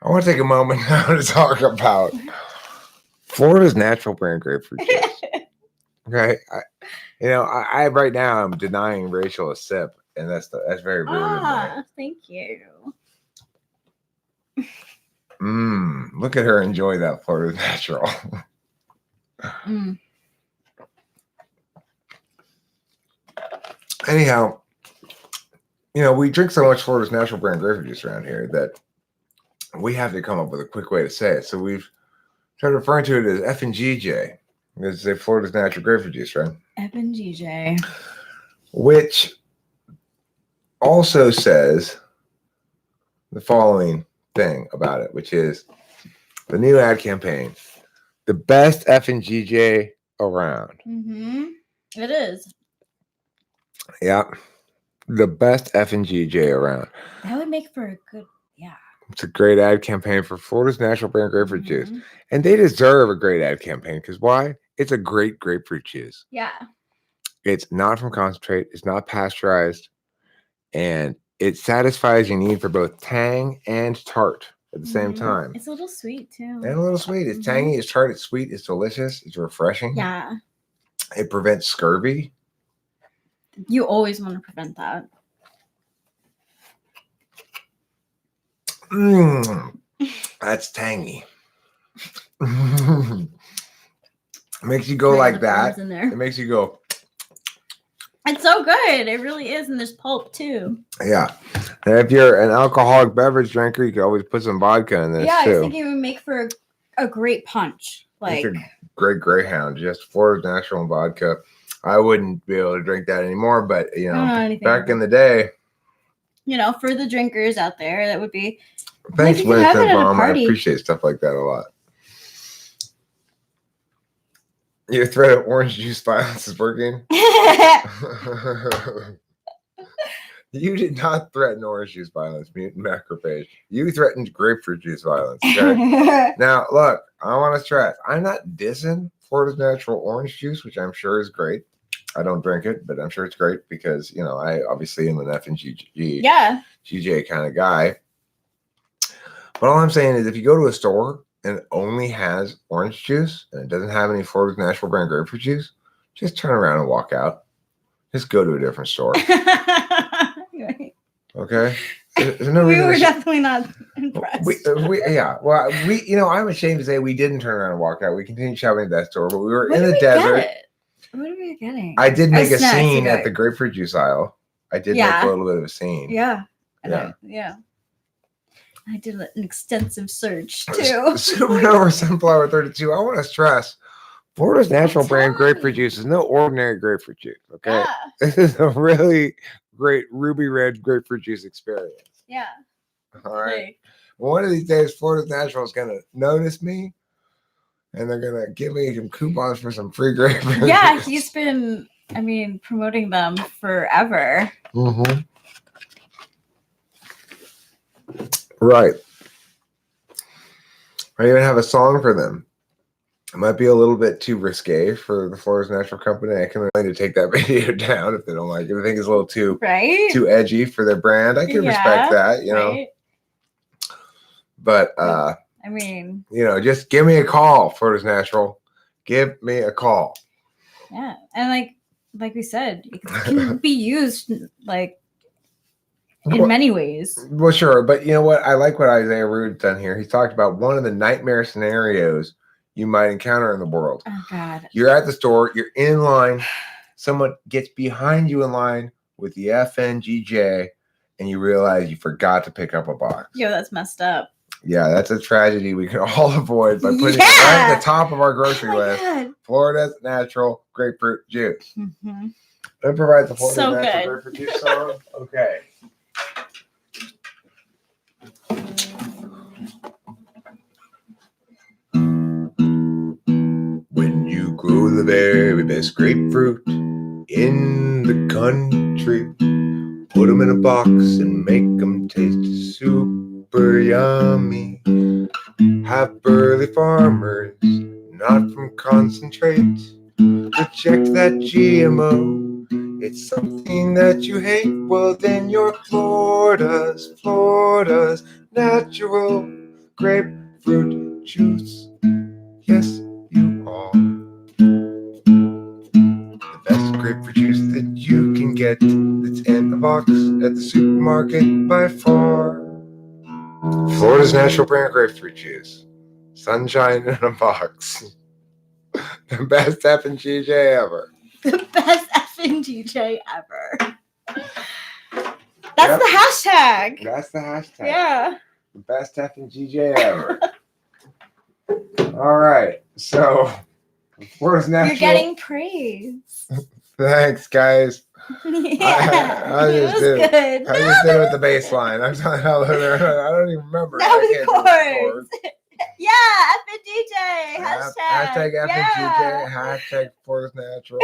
I want to take a moment now to talk about Florida's Natural brand grapefruit juice. Okay, I right now I'm denying Rachel a sip, and that's very rude of me. Thank you. Look at her enjoy that Florida's Natural. Anyhow, we drink so much Florida's Natural brand grapefruit juice around here that we have to come up with a quick way to say it. So we've started referring to it as F and GJ. It's a Florida's Natural grapefruit juice, right? F and GJ. Which also says the following thing about it, which is the new ad campaign. The best F and GJ around. It is. Yeah. The best F and GJ around. That would make for a good, yeah. It's a great ad campaign for Florida's natural brand grapefruit juice. Mhm. And they deserve a great ad campaign because why? It's a great grapefruit juice. Yeah. It's not from concentrate, it's not pasteurized, and it satisfies your need for both tang and tart at the same time. It's a little sweet too. And a little sweet. It's tangy, it's tart, it's sweet, it's delicious, it's refreshing. Yeah. It prevents scurvy. You always want to prevent that. That's tangy. Makes you go like that. In there. It makes you go. It's so good. It really is. And there's pulp too. Yeah. And if you're an alcoholic beverage drinker, you can always put some vodka in this too. I was thinking it would make for a great punch. Like it's a great Greyhound, just Florida's natural vodka. I wouldn't be able to drink that anymore, but you know, back in the day. You know, for the drinkers out there, that would be. Thanks, Winston, Mom. I appreciate stuff like that a lot. Your threat of orange juice violence is working. You did not threaten orange juice violence, mutant macrophage. You threatened grapefruit juice violence. Okay? Now, look, I want to stress, I'm not dissing Florida's natural orange juice, which I'm sure is great. I don't drink it, but I'm sure it's great because, you know, I obviously am an F and GJ kind of guy. But all I'm saying is if you go to a store and it only has orange juice and it doesn't have any Florida's natural brand grapefruit juice, just turn around and walk out. Just go to a different store. Okay? There's no we were definitely not impressed. You know, I'm ashamed to say we didn't turn around and walk out. We continued shopping at that store, but we were in the desert. What are we getting? I did make a scene at the grapefruit juice aisle. I did make a little bit of a scene. Yeah. I did an extensive search too. Supernova Sunflower 32. I want to stress Florida's natural brand grapefruit juice is no ordinary grapefruit juice. Okay. Yeah. This is a really great ruby red grapefruit juice experience. Yeah. All right. Well, one of these days, Florida's Natural is going to notice me and they're going to give me some coupons for some free grapefruit. Yeah. He's been, promoting them forever. Mm-hmm. Right. I even have a song for them. It might be a little bit too risque for the Florida's Natural Company. I can really take that video down if they don't like it. I think it's a little too edgy for their brand. I can respect that, you know. But you know, just give me a call, Florida's Natural. Give me a call. Yeah, and like we said, it can be used in many ways. Well, sure, but you know what? I like what Isaiah Rude's done here. He's talked about one of the nightmare scenarios you might encounter in the world. Oh, God. You're at the store, you're in line, someone gets behind you in line with the FNGJ, and you realize you forgot to pick up a box. Yo, that's messed up. Yeah, that's a tragedy we can all avoid by putting it right at the top of our grocery list. God. Florida's Natural Grapefruit Juice. Mm-hmm. That provides the Florida's Natural Grapefruit Juice song. Okay. When you grow the very best grapefruit in the country, put them in a box and make them taste super yummy. Have burly farmers, not from concentrate, reject that GMO. It's something that you hate. Well, then you're Florida's natural grapefruit juice. Yes, you are. The best grapefruit juice that you can get, that's in a box at the supermarket by far. Florida's Natural Brand Grapefruit Juice. Sunshine in a box. The best FNGJ ever. The best FNGJ ever. That's the hashtag. That's the hashtag. Yeah. The best FNGJ ever. All right. So, Florida's Natural. You're getting praise. Thanks, guys. Yeah, I just did it. I just did it with the bass line. I'm telling you, I don't even remember. That was chords. Yeah, FNGJ. Hashtag FNGJ. Hashtag Florida's Natural.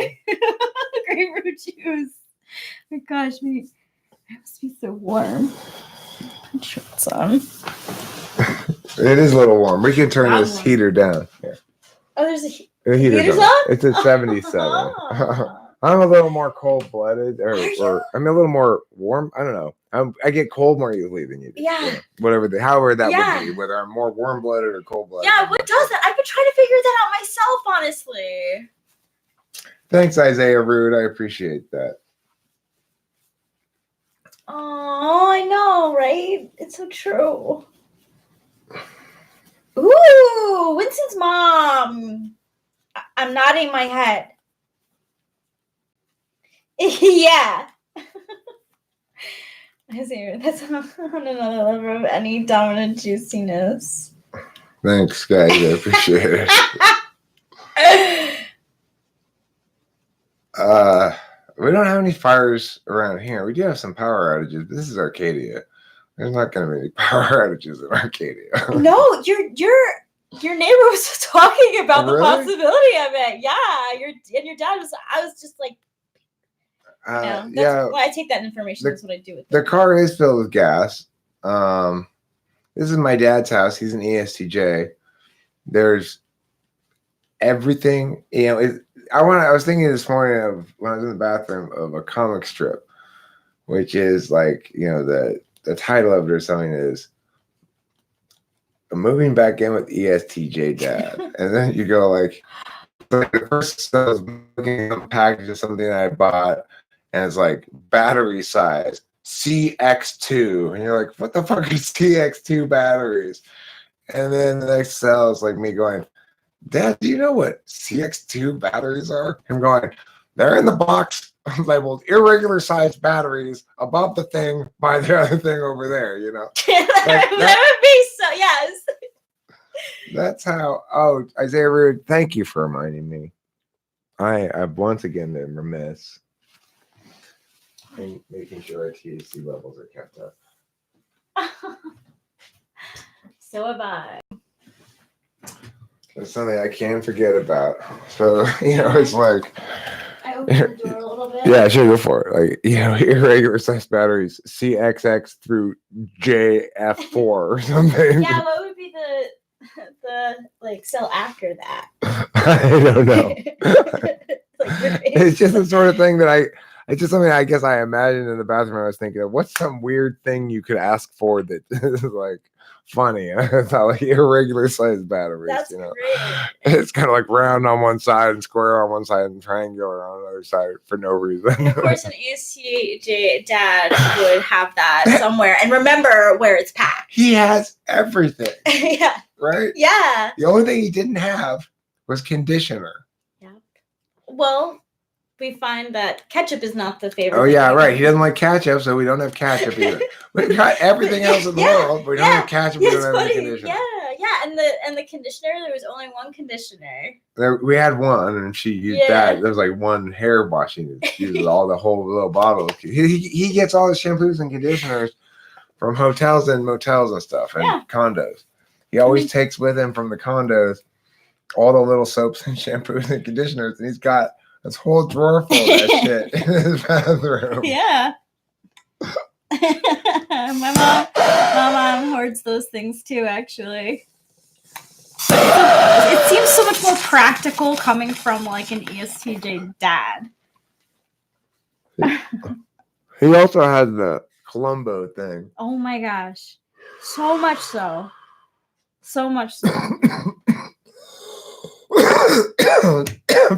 Grapefruit juice. Oh my gosh, it must be so warm. Shirts on. It is a little warm. We can turn this heater down. Yeah. Oh, there's a heater's on. It's a 77. I'm a little more cold-blooded, or I'm a little more warm. I don't know. I get cold more easily than you do. Yeah. However that would be, whether I'm more warm-blooded or cold-blooded. Yeah, what does that? I've been trying to figure that out myself, honestly. Thanks, Isaiah Rude. I appreciate that. Oh, I know, right? It's so true. Ooh, Winston's mom. I'm nodding my head. Yeah. That's on another level of any dominant juiciness. Thanks, guys. I appreciate it. We don't have any fires around here. We do have some power outages, but this is Arcadia. There's not going to be any power outages in Arcadia. No, your neighbor was talking about the possibility of it. Yeah, your dad was. I was just like, well, I take that information. That's what I do with it. The car is filled with gas. This is my dad's house. He's an ESTJ. There's everything. I was thinking this morning of when I was in the bathroom of a comic strip, which is like, the title of it or something is Moving Back In with ESTJ Dad. And then you go like the first I was looking at a package of something I bought, and it's like battery size CX2, and you're like, what the fuck is CX2 batteries? And then the next cell is like me going, Dad, do you know what CX2 batteries are? I'm going, they're in the box labeled irregular sized batteries above the thing by the other thing over there, that would be so, yes. That's how. Oh, Isaiah Rude, thank you for reminding me. I've once again been remiss in making sure our THC levels are kept up. So have I. That's something I can't forget about. So, it's like. I opened the door a little bit. Yeah, sure, go for it. Like, irregular size batteries, CXX through JF4 or something. Yeah, what would be the cell after that? I don't know. It's just the sort of thing that it's just something I guess I imagined in the bathroom. I was thinking of what's some weird thing you could ask for that is like funny. I thought like irregular sized batteries. That's great. It's kind of like round on one side and square on one side and triangular on the other side for no reason. And of course, an ESTJ dad would have that somewhere and remember where it's packed. He has everything. Yeah. Right? Yeah. The only thing he didn't have was conditioner. Yeah. Well, we find that ketchup is not the favorite. Oh, yeah, right. He doesn't like ketchup, so we don't have ketchup either. We've got everything else in the world, but we don't have ketchup, we don't have any conditioner. Yeah, and the conditioner, there was only one conditioner. We had one, and she used that. There was like one hair washing. She uses all the whole little bottle. He gets all the shampoos and conditioners from hotels and motels and stuff and condos. He always takes with him from the condos all the little soaps and shampoos and conditioners, and he's got this whole drawer full of that shit in his bathroom. Yeah. My mom hoards those things too, actually. It seems so much more practical coming from like an ESTJ dad. He also has the Columbo thing. Oh my gosh. So much so. So much so.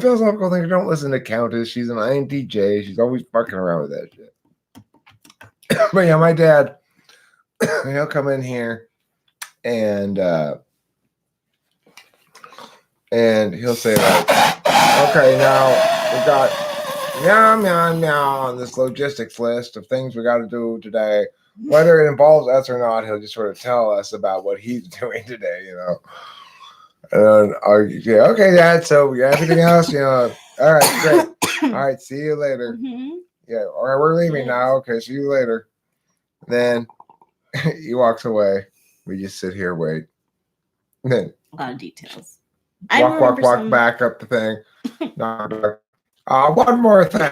Philosophical thing. Don't listen to Countess. She's an INTJ. She's always fucking around with that shit. But yeah, my dad, he'll come in here and he'll say like, okay, now we got meow on this logistics list of things we got to do today. Whether it involves us or not, he'll just sort of tell us about what he's doing today, And okay, Dad. So everything else, all right, great. All right, see you later. Mm-hmm. Yeah, all right, we're leaving now. Okay, see you later. Then he walks away. We just sit here, wait. And then a lot of details. Walk back up the thing. One more thing.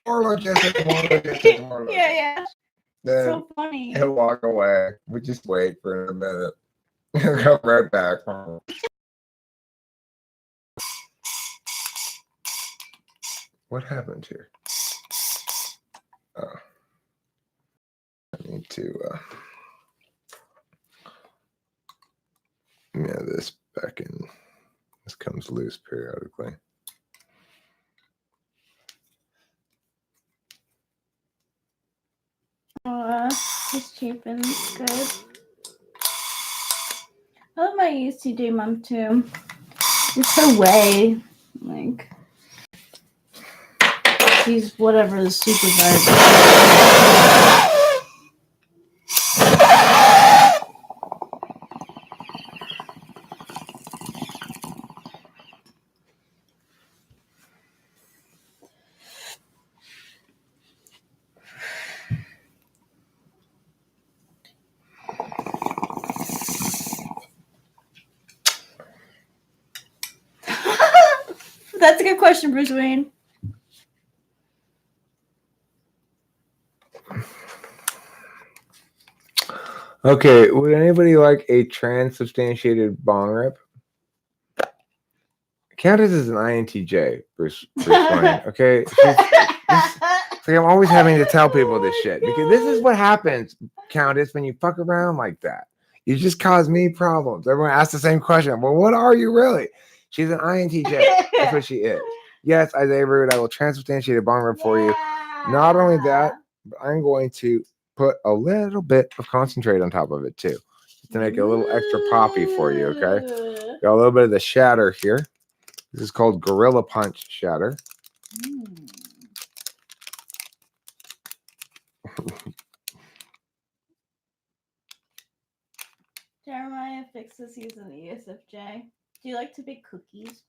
tomorrow. Yeah. Then So funny. he'll walk away. We just wait for a minute. He'll come right back. What happened here? Oh. I need to this back in. This comes loose periodically. This cheapens good. I love my UCD mom too. It's her way. Like, she's whatever the supervisor. That's a good question, Bruce Wayne. Okay, would anybody like a transubstantiated bong rip? Countess is an INTJ, Bruce Wayne. Okay, I'm always having to tell people this shit because this is what happens, Countess, when you fuck around like that. You just cause me problems. Everyone asks the same question. Well, what are you really? She's an INTJ. That's what she is. Yes, Isaiah Root, I will transubstantiate a bong rip for you. Not only that, but I'm going to put a little bit of concentrate on top of it too, to make it a little extra poppy for you. Okay, got a little bit of the shatter here. This is called Gorilla Punch Shatter. Jeremiah fixes he's an ESFJ. Do you like to bake cookies?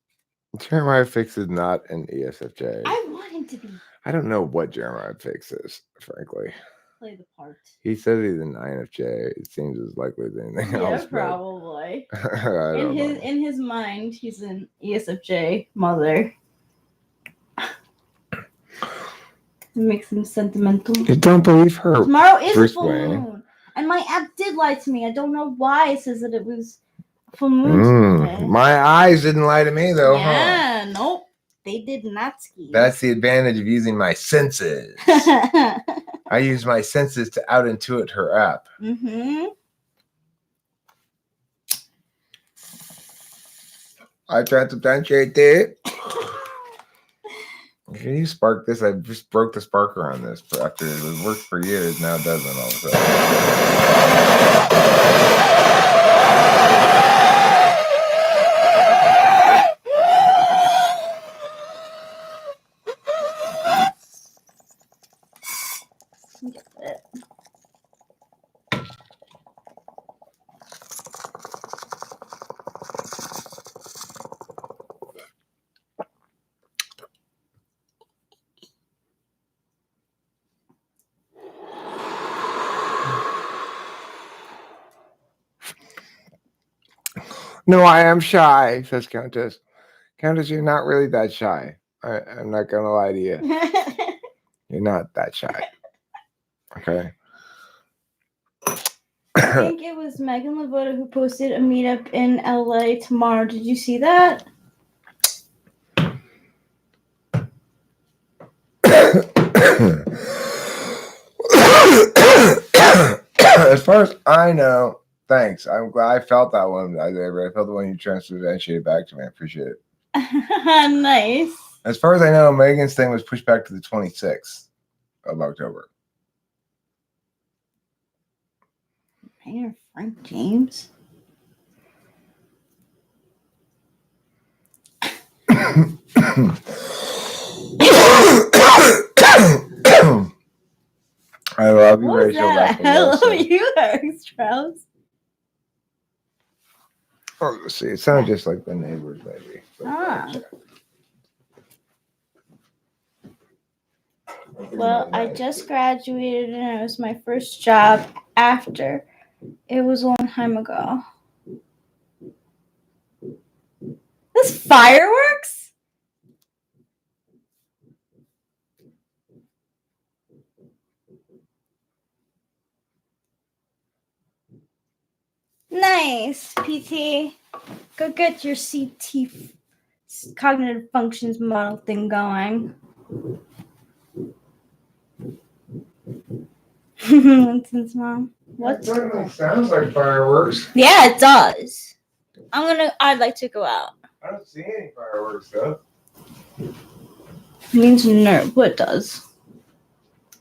Jeremiah Fix is not an ESFJ. I want him to be. I don't know what Jeremiah Fix is, frankly. Play the part. He says he's an INFJ. It seems as likely as anything else. Yeah, probably. But in his mind, he's an ESFJ mother. It makes him sentimental. You don't believe her. Tomorrow is a full moon. And my app did lie to me. I don't know why it says that it was full moon today. My eyes didn't lie to me, though. Yeah, nope. They did not ski. That's the advantage of using my senses. I use my senses to out-intuit her app. I transubstantiate it. Can you spark this? I just broke the sparker on this after it worked for years. Now it doesn't all of a sudden. No, I am shy, says Countess. Countess, you're not really that shy. I'm not going to lie to you. You're not that shy. Okay. I think it was Megan Lavoda who posted a meetup in LA tomorrow. Did you see that? As far as I know, thanks. I'm glad I felt that one. I felt the one you transubstantiated back to me. I appreciate it. Nice. As far as I know, Megan's thing was pushed back to the 26th of October. Mayor Frank James. I love you, Rachel. I love you, Eric Strauss. Oh, let's see. It sounded just like the neighbors, maybe. Well, I just graduated and it was my first job after. It was a long time ago. This fireworks? Nice, PT. Go get your CT cognitive functions model thing going. Nonsense, Mom. What? It certainly sounds like fireworks. Yeah, it does. I'd like to go out. I don't see any fireworks though. It means nerd. What does?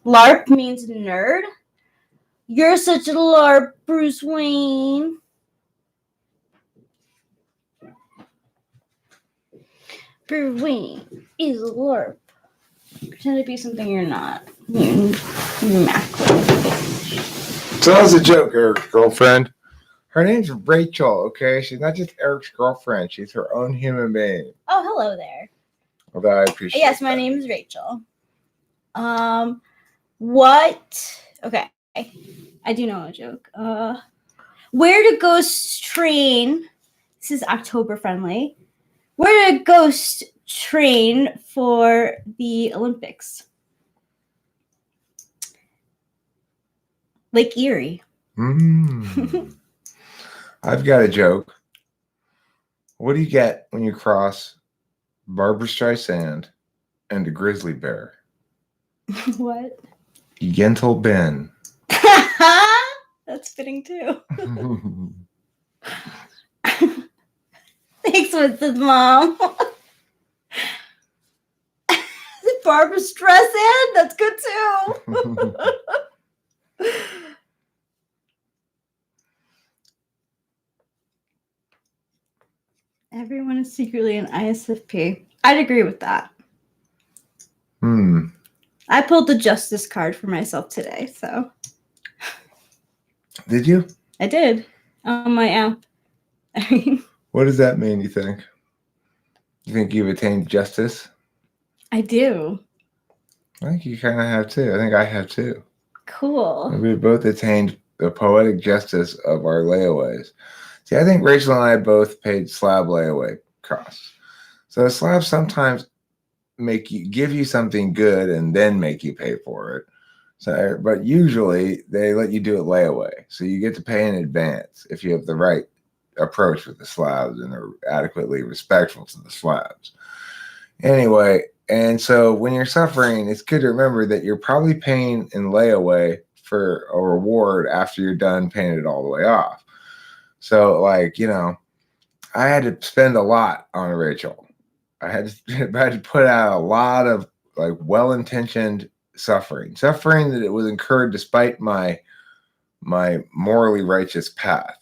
LARP means nerd? You're such a LARP, Bruce Wayne. Bruce Wayne is a LARP. Pretend to be something you're not. You're macro. So that was a joke, Eric's girlfriend. Her name's Rachel, okay? She's not just Eric's girlfriend. She's her own human being. Oh, hello there. Although I appreciate Yes, my name is Rachel. What? Okay. I do know a joke. Where do ghosts train? This is October friendly. Where do ghosts train for the Olympics? Lake Erie. I've got a joke. What do you get when you cross Barbra Streisand and a grizzly bear? What? Yentl Ben. That's fitting too. Thanks, Mrs. Mom. Barbra Streisand? That's good too. Everyone is secretly an ISFP. I'd agree with that. I pulled the justice card for myself today, so. Did you? I did. On my app. What does that mean, you think? You think you've attained justice? I do. I think you kind of have too. I think I have too. Cool. We've both attained the poetic justice of our layaways. See, I think Rachel and I both paid slab layaway costs. So the slabs sometimes give you something good and then make you pay for it. So, but usually they let you do it layaway. So you get to pay in advance if you have the right approach with the slabs and are adequately respectful to the slabs. Anyway, and so when you're suffering, it's good to remember that you're probably paying in layaway for a reward after you're done paying it all the way off. So, like, you know, I had to spend a lot on Rachel. I had to put out a lot of like well-intentioned suffering that it was incurred despite my morally righteous path.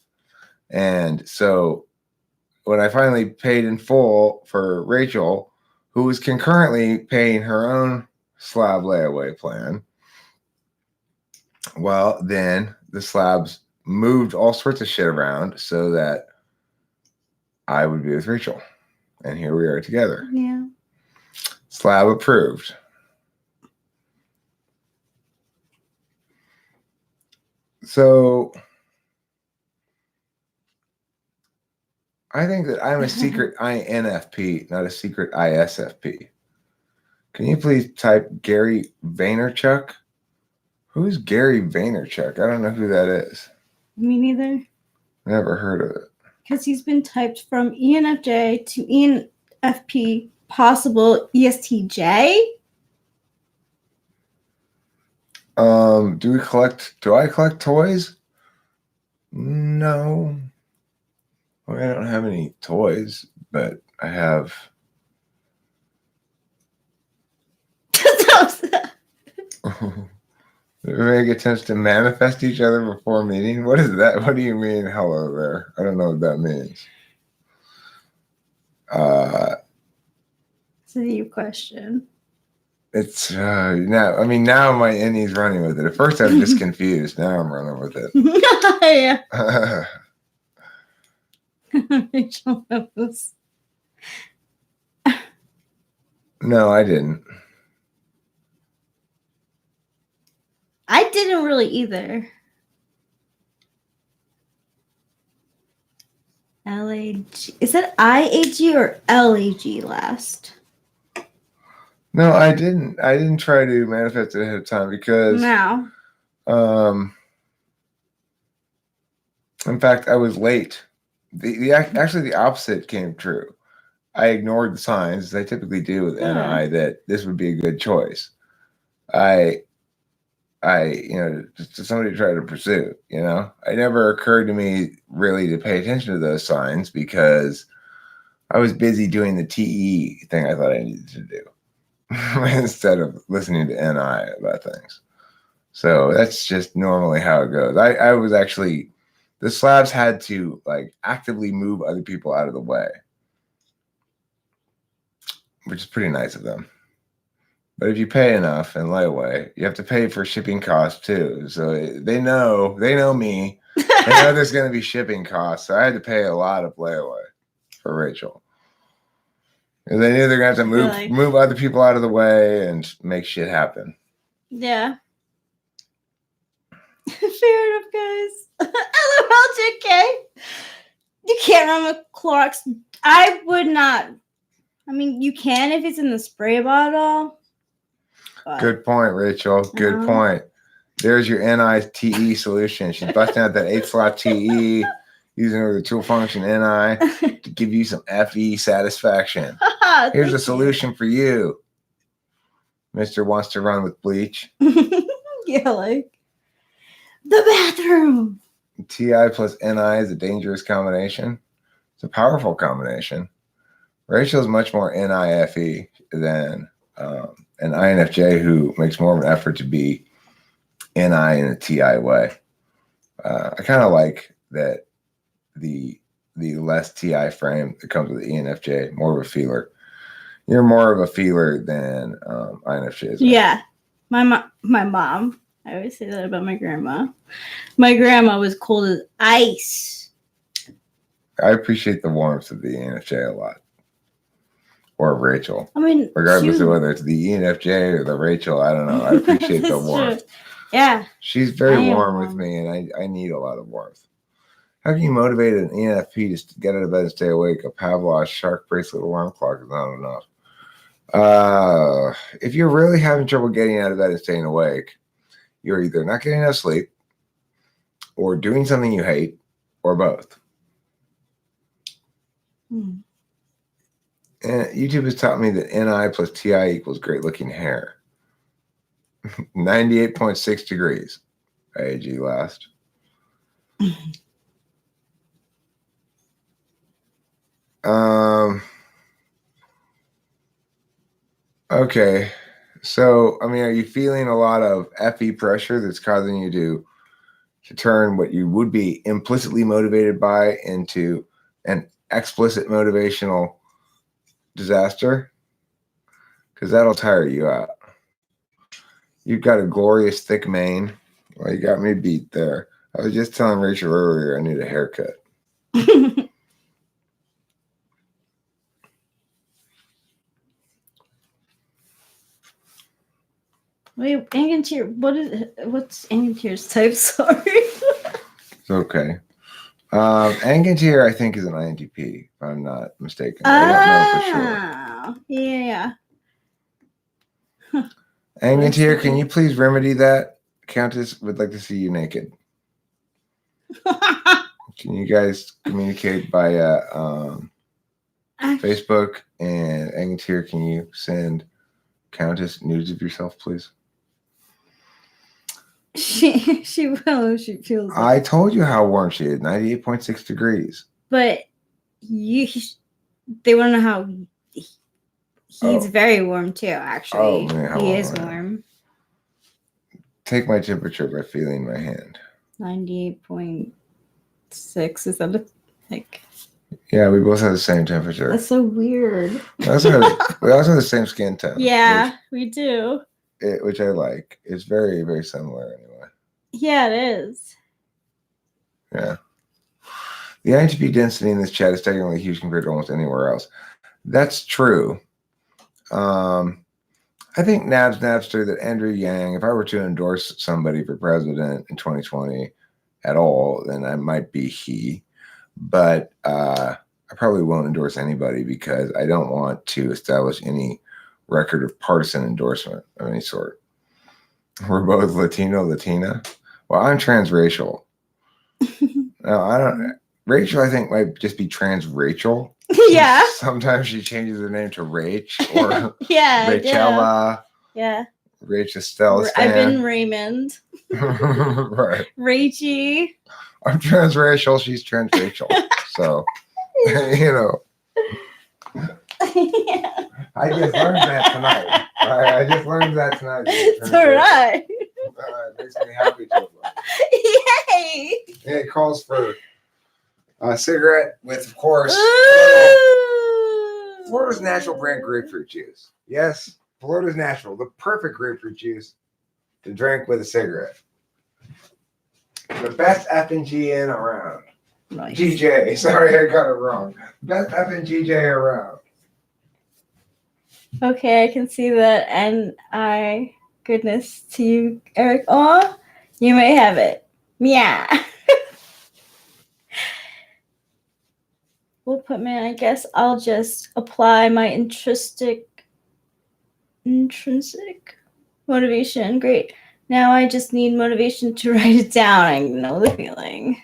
And so when I finally paid in full for Rachel, who was concurrently paying her own slab layaway plan, well, then the slabs moved all sorts of shit around so that I would be with Rachel. And here we are together. Yeah. Slab approved. So I think that I'm a secret INFP, not a secret ISFP. Can you please type Gary Vaynerchuk? Who's Gary Vaynerchuk? I don't know who that is. Me neither. Never heard of it. Because he's been typed from ENFJ to ENFP, possible ESTJ. Do I collect toys? No. Well, I don't have any toys, but I have. Make attempts to manifest each other before meeting. What is that? What do you mean, hello there? I don't know what that means. It's a new question. It's now. I mean, now my innie's running with it. At first, I was just confused. Now I'm running with it. Yeah. Rachel knows. No, I didn't. I didn't really either. LAG. Is it IAG or LAG last? No, I didn't. I didn't try to manifest it ahead of time because No. In fact, I was late. Actually, the opposite came true. I ignored the signs, as I typically do with NI, that this would be a good choice. I, just somebody to try to pursue. It never occurred to me really to pay attention to those signs because I was busy doing the TE thing I thought I needed to do instead of listening to NI about things. So that's just normally how it goes. I was actually, the slabs had to like actively move other people out of the way, which is pretty nice of them. But if you pay enough in layaway, you have to pay for shipping costs too. So they know me. They know there's going to be shipping costs. So I had to pay a lot of layaway for Rachel. And they knew they're going to have to move other people out of the way and make shit happen. Yeah. Fair enough, guys. LOL, JK. You can't run with Clorox. I would not. I mean, you can if it's in the spray bottle. Good point, Rachel. Good point. There's your NITE solution. She's busting out that 8-slot TE, using her the tool function NI to give you some FE satisfaction. Here's a solution for you. Mr. wants to run with bleach. Yeah, like the bathroom. TI plus NI is a dangerous combination. It's a powerful combination. Rachel is much more NIFE than an INFJ who makes more of an effort to be NI in a TI way. I kind of like that the less TI frame that comes with the ENFJ, more of a feeler. You're more of a feeler than INFJs. Yeah. My mom, I always say that about my grandma. My grandma was cold as ice. I appreciate the warmth of the ENFJ a lot. Or Rachel. I mean, regardless of whether it's the ENFJ or the Rachel, I don't know. I appreciate the warmth. True. Yeah. She's very warm with me, and I need a lot of warmth. How can you motivate an ENFP to get out of bed and stay awake? A Pavlov's shark bracelet alarm clock is not enough. If you're really having trouble getting out of bed and staying awake, you're either not getting enough sleep, or doing something you hate, or both. And YouTube has taught me that NI plus TI equals great looking hair. 98.6 degrees. AG last. Okay. So, I mean, are you feeling a lot of FE pressure that's causing you to turn what you would be implicitly motivated by into an explicit motivational disaster? Because that'll tire you out. You've got a glorious thick mane. Well, you got me beat there. I was just telling Rachel earlier I need a haircut. Wait, Angentir, what's Angentir's type? Sorry. It's okay. Angentir, I think, is an INTP, if I'm not mistaken. I don't know for sure. Yeah. Angentir, can you please remedy that? Countess would like to see you naked. Can you guys communicate via Facebook? And Angentir, can you send Countess nudes of yourself, please? She will. She feels. I told you how warm she is. 98.6 degrees. But they want to know how he's very warm too. Actually, he is warm. Take my temperature by feeling my hand. 98.6. Is that like? Yeah, we both have the same temperature. That's so weird. We also have the same skin tone. Yeah, we do. Which I like. It's very, very similar anyway. Yeah, it is. Yeah. The INTP density in this chat is technically huge compared to almost anywhere else. That's true. I think Napster that Andrew Yang, if I were to endorse somebody for president in 2020 at all, then I might be he. But I probably won't endorse anybody because I don't want to establish any record of partisan endorsement of any sort. We're both Latino, Latina. Well, I'm transracial. No, I don't. Rachel, I think, might just be trans Rachel. Yeah. Sometimes she changes her name to Rach or Yeah. Rachella. Yeah. Rach Estelle. I've been Raymond. Right. Rachy. I'm transracial. She's trans Rachel. So, you know. Yeah. I just learned that tonight. I just learned that tonight. It's all right. It makes me happy to learn. Yay! It calls for a cigarette with, of course, Florida's natural brand grapefruit juice. Yes, Florida's natural, the perfect grapefruit juice to drink with a cigarette. The best FNG around. Nice. GJ, sorry I got it wrong. Best FNGJ around. Okay, I can see that, and goodness to you, Eric. Oh, you may have it. Yeah. Well, Putman, I guess I'll just apply my intrinsic motivation. Great. Now I just need motivation to write it down. I know the feeling.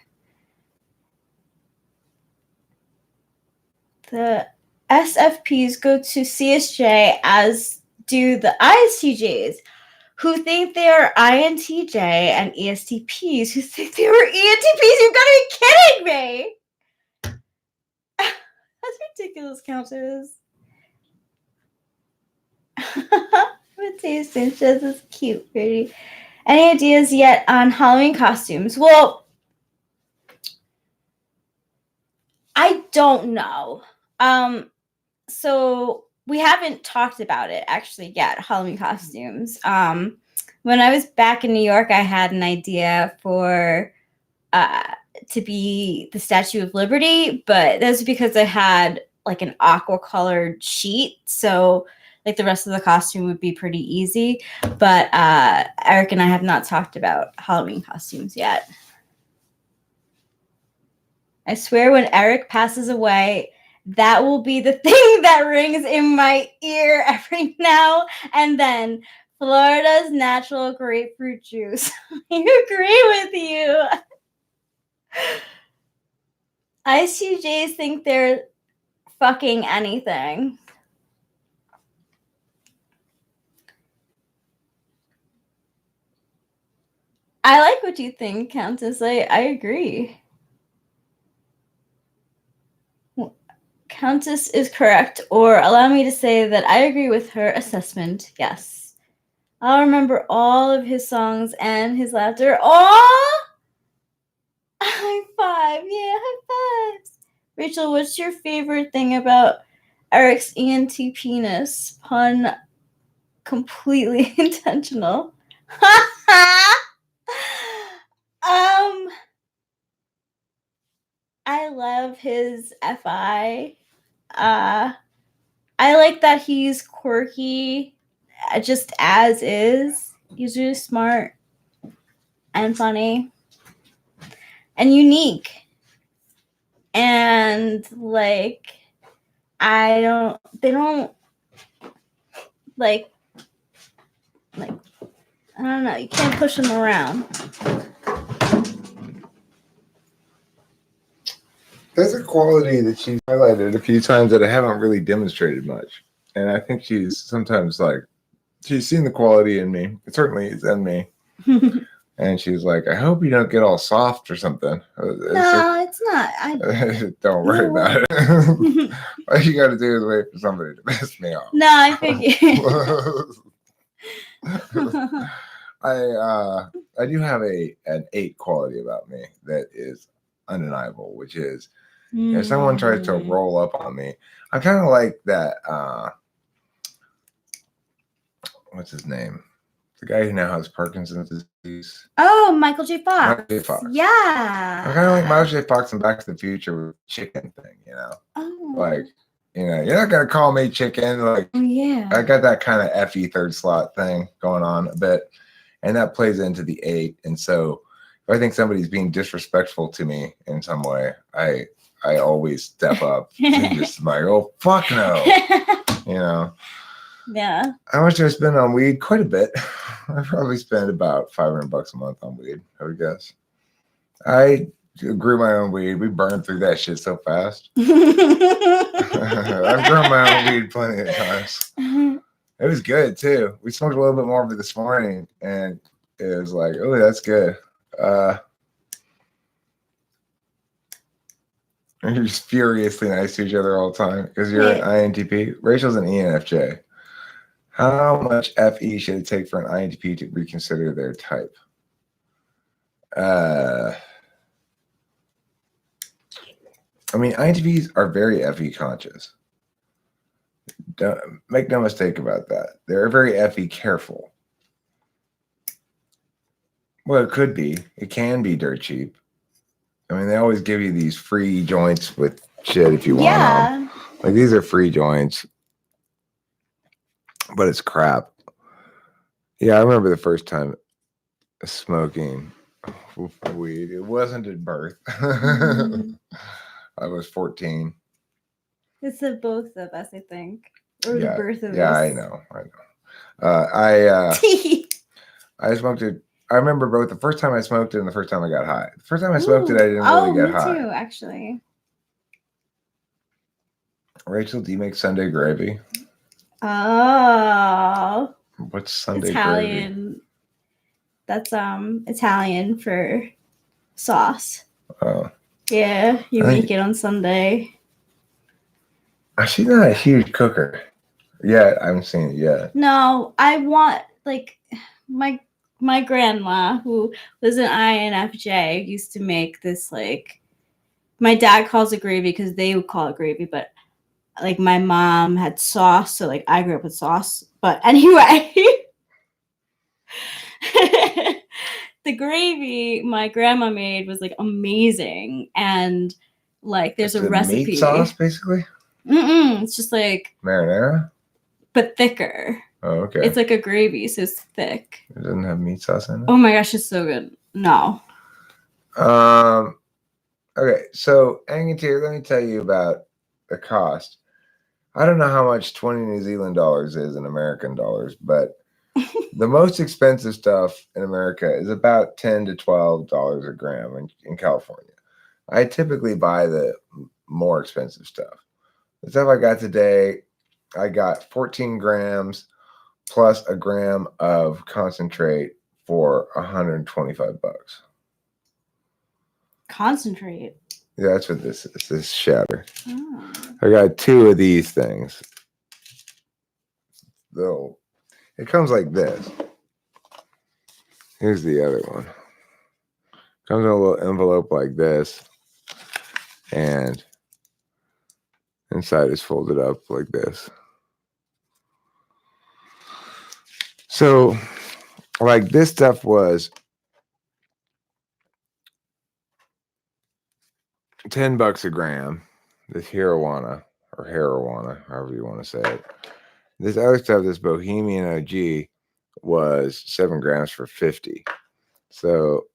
The SFPs go to CSJ, as do the ISTJs, who think they are INTJ, and ESTPs, who think they were ENTPs. You've got to be kidding me! That's ridiculous, Countess. Mateo Sanchez is cute, pretty. Any ideas yet on Halloween costumes? Well, I don't know. So we haven't talked about it actually yet, Halloween costumes. When I was back in New York, I had an idea for to be the Statue of Liberty, but that's because I had like an aqua colored sheet, so like the rest of the costume would be pretty easy. But Eric and I have not talked about Halloween costumes yet. I swear when Eric passes away, that will be the thing that rings in my ear every now and then. Florida's natural grapefruit juice. I agree with you. ICJs think they're fucking anything. I like what you think, Countess. I agree. Countess is correct, or allow me to say that I agree with her assessment. Yes. I'll remember all of his songs and his laughter. Oh! High five. Yeah, high fives. Rachel, what's your favorite thing about Eric's ENT penis? Pun completely intentional. I love his FI. I like that he's quirky, just as is. He's really smart and funny and unique. And like, they don't like, I don't know, you can't push them around. There's a quality that she's highlighted a few times that I haven't really demonstrated much. And I think she's sometimes like, she's seen the quality in me. It certainly is in me. And she's like, I hope you don't get all soft or something. It's not. Don't worry about it. All you got to do is wait for somebody to piss me off. No, I figured. I do have an 8 quality about me that is undeniable, which is if someone tries to roll up on me, I kind of like that. What's his name? The guy who now has Parkinson's disease. Oh, Michael J. Fox. Michael J. Fox. Yeah. I kind of like Michael J. Fox in Back to the Future with the chicken thing, you know? Oh. Like, you know, you're not going to call me chicken. Like, yeah. I got that kind of FE third slot thing going on a bit. And that plays into the 8. And so if I think somebody's being disrespectful to me in some way, I always step up and just like, oh, fuck no. You know? Yeah. How much do I spend on weed? Quite a bit. I probably spend about $500 a month on weed, I would guess. I grew my own weed. We burned through that shit so fast. I've grown my own weed plenty of times. It was good too. We smoked a little bit more of it this morning, and it was like, oh, that's good. And you're just furiously nice to each other all the time because you're an INTP. Rachel's an ENFJ. How much FE should it take for an INTP to reconsider their type? I mean, INTPs are very FE conscious. Don't make no mistake about that. They're very FE careful. Well, it could be. It can be dirt cheap. I mean, they always give you these free joints with shit if you want them. Like, these are free joints, but it's crap. Yeah, I remember the first time smoking weed. It wasn't at birth. I was 14. It's the both of us, I think. Or the birth of us. Yeah, I know. I smoked it. I remember both the first time I smoked it and the first time I got high. The first time I smoked it, I didn't really get high. Me too, actually. Rachel, do you make Sunday gravy? Oh. What's Sunday Italian gravy? That's Italian for sauce. Oh. Yeah, you make it on Sunday. She's not a huge cooker. Yeah, I haven't seen it yet. No, I want, like, my grandma, who was an INFJ, used to make this, like, my dad calls it gravy because they would call it gravy, but, like, my mom had sauce, so, like, I grew up with sauce. But anyway, the gravy my grandma made was, like, amazing. And, like, there's a recipe. Meat sauce, basically? It's just, like... marinara? But thicker. Oh, okay. It's like a gravy, so it's thick. It doesn't have meat sauce in it? Oh my gosh, it's so good. No. Okay, so Anecdotes, let me tell you about the cost. I don't know how much 20 New Zealand dollars is in American dollars, but the most expensive stuff in America is about $10 to $12 a gram in California. I typically buy the more expensive stuff. The stuff I got today, I got 14 grams plus a gram of concentrate for $125. Concentrate? Yeah, that's what this is. This shatter. Oh. I got 2 of these things. Though it comes like this. Here's the other one. Comes in a little envelope like this, and inside is folded up like this. So, like, this stuff was $10 a gram. This marijuana, however you want to say it. This other stuff, this Bohemian OG, was 7 grams for $50. So,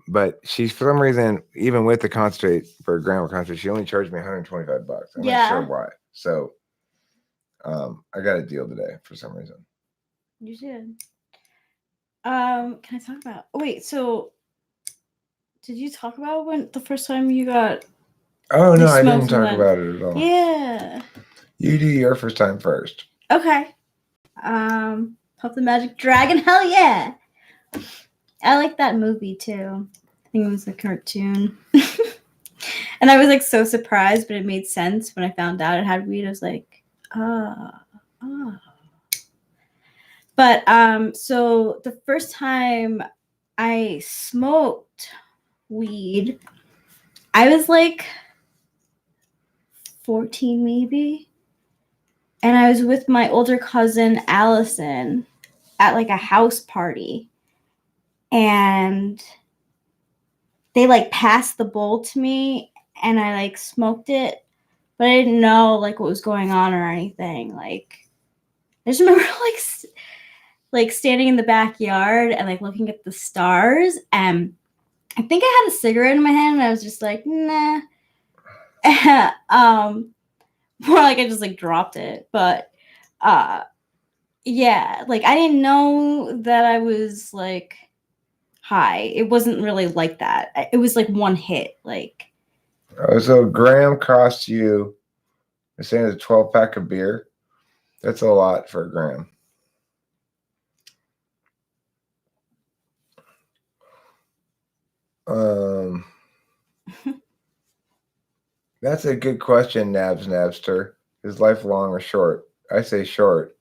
but she, for some reason, even with the concentrate for a gram of concentrate, she only charged me $125. I'm not sure why. So, I got a deal today for some reason. You did. Can I talk about? Oh, wait. So, did you talk about when the first time you got? Oh no, I didn't talk about it at all. Yeah. You do your first time first. Okay. Puff the Magic Dragon. Hell yeah! I like that movie too. I think it was a cartoon. And I was like so surprised, but it made sense when I found out it had weed. I was like, oh. But so the first time I smoked weed, I was like 14 maybe. And I was with my older cousin Allison at like a house party. And they like passed the bowl to me and I like smoked it, but I didn't know like what was going on or anything. Like I just remember like standing in the backyard and like looking at the stars, and I think I had a cigarette in my hand and I was just like, nah. More like I just like dropped it. But yeah, like I didn't know that I was like high. It wasn't really like that. It was like one hit. Like, So gram costs you, they're saying it's a 12-pack of beer. That's a lot for a gram. That's a good question, Nabs Nabster. Is life long or short? I say short.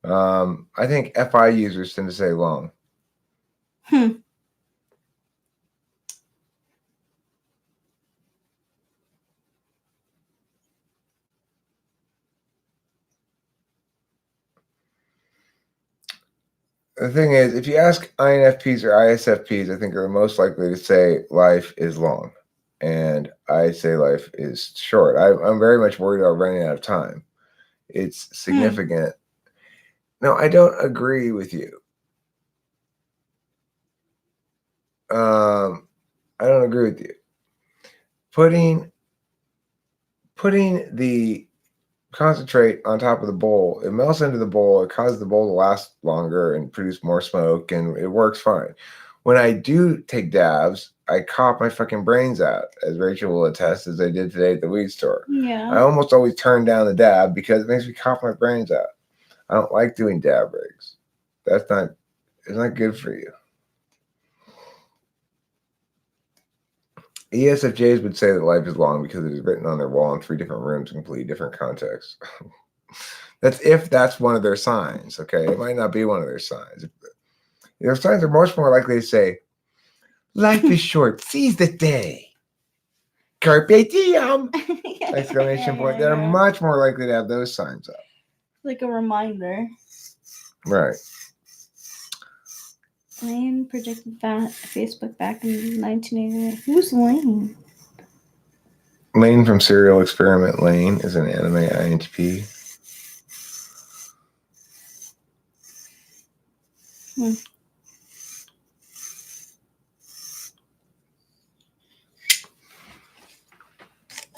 I think FI users tend to say long. The thing is, if you ask INFPs or ISFPs, I think are the most likely to say life is long. And I say life is short. I'm very much worried about running out of time. It's significant. No, I don't agree with you. I don't agree with you. Putting the concentrate on top of the bowl, it melts into the bowl, it causes the bowl to last longer and produce more smoke, and it works fine. When I do take dabs, I cough my fucking brains out, as Rachel will attest, as I did today at the weed store. yeah. I almost always turn down the dab because it makes me cough my brains out. I don't like doing dab rigs. It's not good for you. ESFJs would say that life is long because it is written on their wall in 3 different rooms in completely different contexts. That's one of their signs, okay? It might not be one of their signs. Their signs are much more likely to say, life is short, seize the day. Carpe diem! Exclamation point. They're much more likely to have those signs up. Like a reminder. Right. Lane projected Facebook back in 1988. Who's Lane? Lane from Serial Experiment Lane is an anime INTP.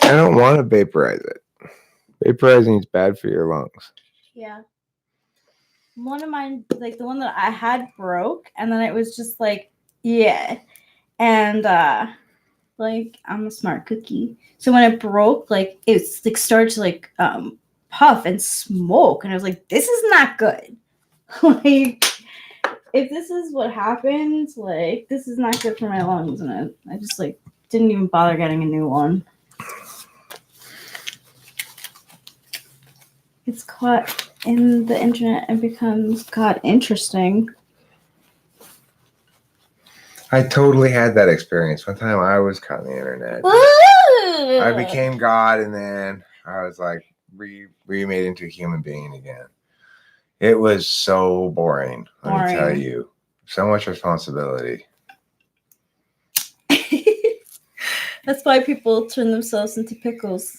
I don't want to vaporize it. Vaporizing is bad for your lungs. Yeah. One of mine, like the one that I had broke, and then it was just like, yeah. And like I'm a smart cookie. So when it broke, like it's like started to like puff and smoke. And I was like, this is not good. Like if this is what happens, like this is not good for my lungs. And I just like didn't even bother getting a new one. It's caught in the internet and becomes interesting. I totally had that experience. One time I was caught on the internet. I became God, and then I was like remade into a human being again. It was so boring. Let me tell you. So much responsibility. That's why people turn themselves into pickles.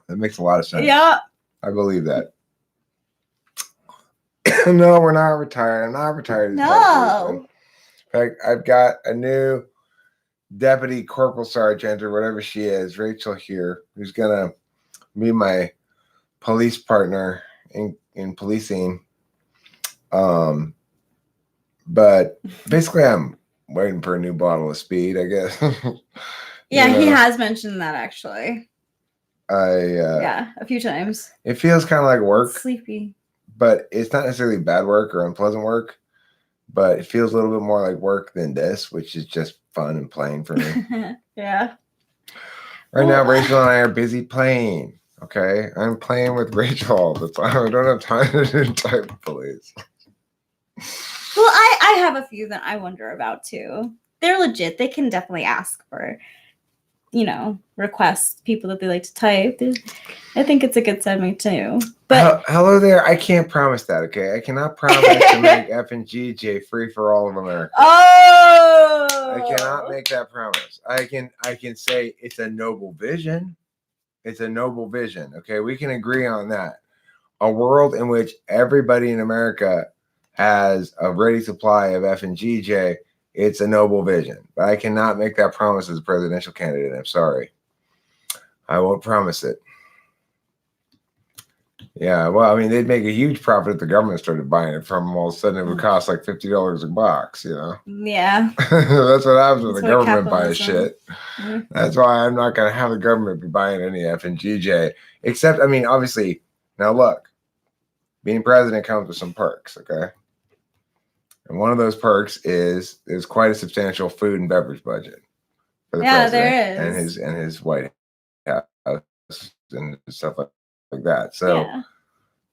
That makes a lot of sense. Yeah. I believe that. No, we're not retired. I'm not retired. No. In fact, I've got a new deputy corporal sergeant or whatever she is, Rachel here, who's going to be my police partner in policing. But basically, I'm waiting for a new bottle of speed, I guess. Yeah, he has mentioned that actually. Yeah, a few times. It feels kind of like work. It's sleepy. But it's not necessarily bad work or unpleasant work. But it feels a little bit more like work than this, which is just fun and playing for me. Yeah. Right now, Rachel and I are busy playing. Okay, I'm playing with Rachel all the time. I don't have time to do type police. Well, I have a few that I wonder about too. They're legit. They can definitely ask for, request people that they like to type. I think it's a good segment too. But hello there. I can't promise that. Okay, I cannot promise to make F and GJ free for all of America. Oh, I cannot make that promise. I can say it's a noble vision. It's a noble vision. Okay, we can agree on that. a world in which everybody in America has a ready supply of F and GJ, it's a noble vision. But I cannot make that promise as a presidential candidate. I'm sorry. I won't promise it. Yeah, well, I mean, they'd make a huge profit if the government started buying it from them. All of a sudden, it would cost like $50 a box, you know? Yeah. That's what happens when the That's what government buys capitalism- shit. That's why I'm not going to have the government be buying any F and GJ. Except, I mean, obviously, now look, being president comes with some perks, okay? And one of those perks is quite a substantial food and beverage budget for the president there is. and his White House and stuff like that. So Yeah.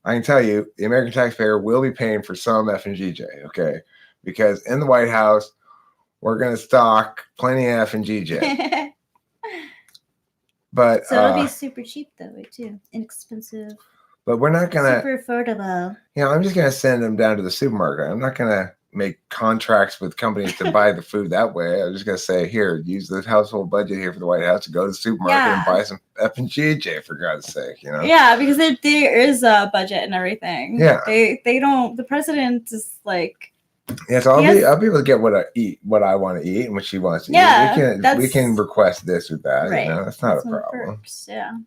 I can tell you, the American taxpayer will be paying for some F and GJ, okay? Because in the White House, we're going to stock plenty of F and GJ. But so it'll be super cheap that way too, inexpensive. But we're not going to super affordable. You know, I'm just going to send them down to the supermarket. I'm not going to make contracts with companies to buy the food that way. I'm just going to say, here, use the household budget here for the White House to go to the supermarket and buy some F and GJ, for God's sake, you know? Yeah, because there is a budget and everything. Yeah. They don't, the president is like. Yeah, so I'll be able to get what I want to eat and what she wants to eat. We can request this or that. Right. You know, that's not a problem. Perks, yeah.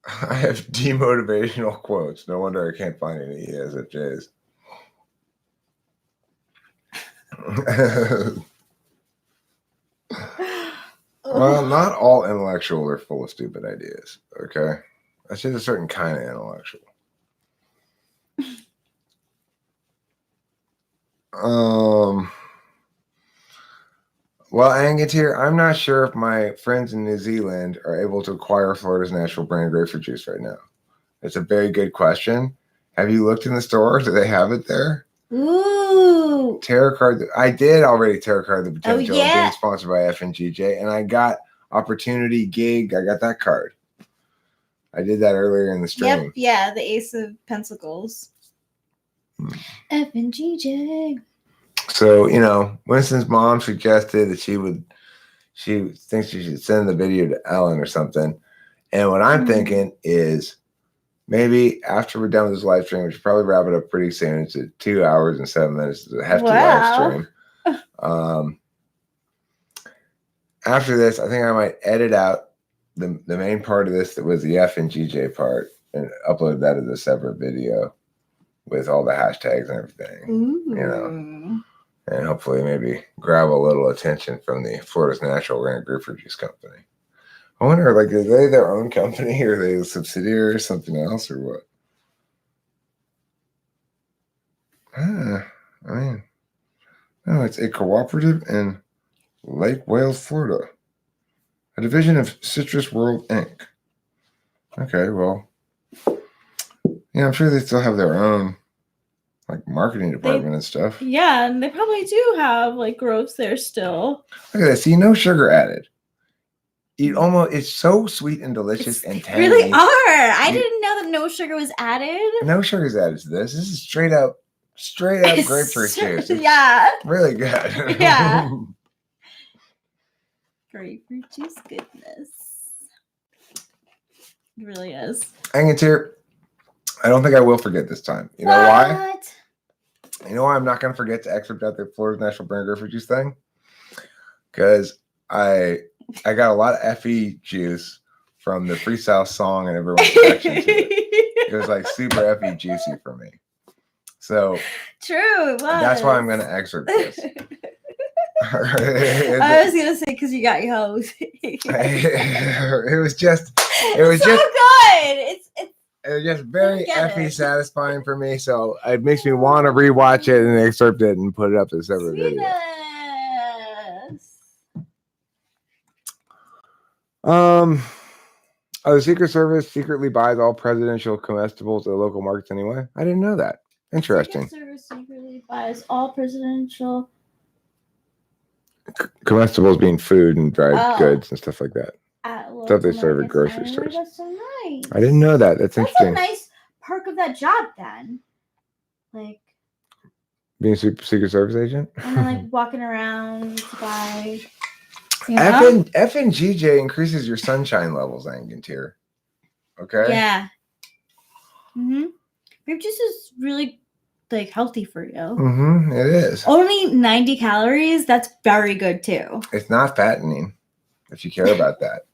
I have demotivational quotes. No wonder I can't find any ESFJs. Well, not all intellectuals are full of stupid ideas, okay? That's just a certain kind of intellectual. Well, Anecdotes, I'm not sure if my friends in New Zealand are able to acquire Florida's natural brand grapefruit juice right now. It's a very good question. Have you looked in the store? Do they have it there? Ooh. Tarot card. I did already tarot card the potential of being sponsored by FNGJ, and I got opportunity gig. I got that card. I did that earlier in the stream. Yep. Yeah, the Ace of Pentacles. FNGJ. So, you know, Winston's mom suggested that she thinks she should send the video to Ellen or something. And what I'm thinking is maybe after we're done with this live stream, we should probably wrap it up pretty soon. It's 2 hours and 7 minutes. It's a hefty live stream. After this, I think I might edit out the main part of this that was the F and GJ part and upload that as a separate video with all the hashtags and everything. Ooh. You know. And hopefully maybe grab a little attention from the Florida's Natural Brand Grapefruit Juice Company. I wonder, like, are they their own company or are they a subsidiary or something else or what? I mean, no, it's a cooperative in Lake Wales, Florida. A division of Citrus World, Inc. Okay, well, yeah, I'm sure they still have their own like marketing department and stuff. Yeah, and they probably do have like growth there still. Look at that. See, no sugar added. It's so sweet and delicious and tangy. Really are. I didn't know that no sugar was added. No sugar's added to this. This is straight up grapefruit juice. Yeah. Really good. Yeah. Grapefruit juice goodness. It really is. Anecdotes, I don't think I will forget this time. You know why? You know why I'm not going to forget to excerpt out the Florida's Natural Brand Grapefruit Juice thing? Because I got a lot of FE juice from the freestyle song and everyone's reaction to it. It was like super FE juicy for me. So true, it was. That's why I'm going to excerpt this. I was gonna say because you got your hose. It was just good. It was just very effing satisfying for me, so it makes me want to rewatch it and excerpt it and put it up as a separate video. The Secret Service secretly buys all presidential comestibles at the local markets anyway. I didn't know that. Interesting. Secret Service secretly buys all presidential comestibles being food and dried goods and stuff like that. Stuff they serve at grocery stores. That's so nice. I didn't know that. That's interesting. That's a nice perk of that job then. Like being a Secret Service agent? And then like walking around to buy. You know? F and GJ increases your sunshine levels, Angantir. Okay? Yeah. Grape juice is really like healthy for you. It is. Only 90 calories. That's very good too. It's not fattening, if you care about that.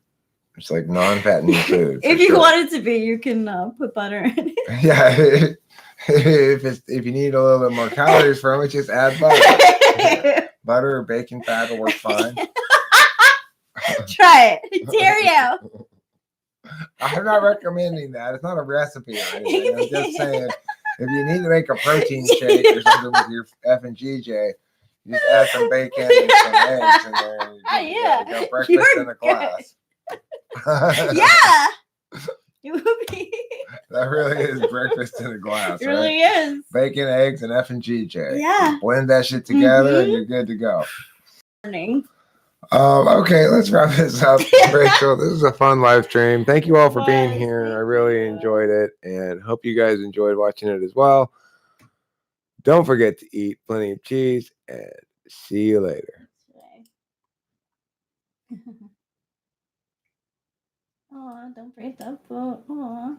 It's like non-fattening food. If you want it to be, you can put butter in it. Yeah. If you need a little bit more calories from it, just add butter. Butter or bacon fat will work fine. Try it. I dare you. I'm not recommending that. It's not a recipe or anything. I'm just saying, if you need to make a protein shake or something with your F and GJ, you just add some bacon and some eggs in there. And you go breakfast in a glass. Yeah. It would be. That really is breakfast in a glass. It really is. Bacon, eggs, and F and GJ. Yeah. You blend that shit together and you're good to go. Okay, let's wrap this up. Rachel, this is a fun live stream. Thank you all for being here. I really enjoyed it and hope you guys enjoyed watching it as well. Don't forget to eat plenty of cheese and see you later. Aw, don't break that boat. Aw.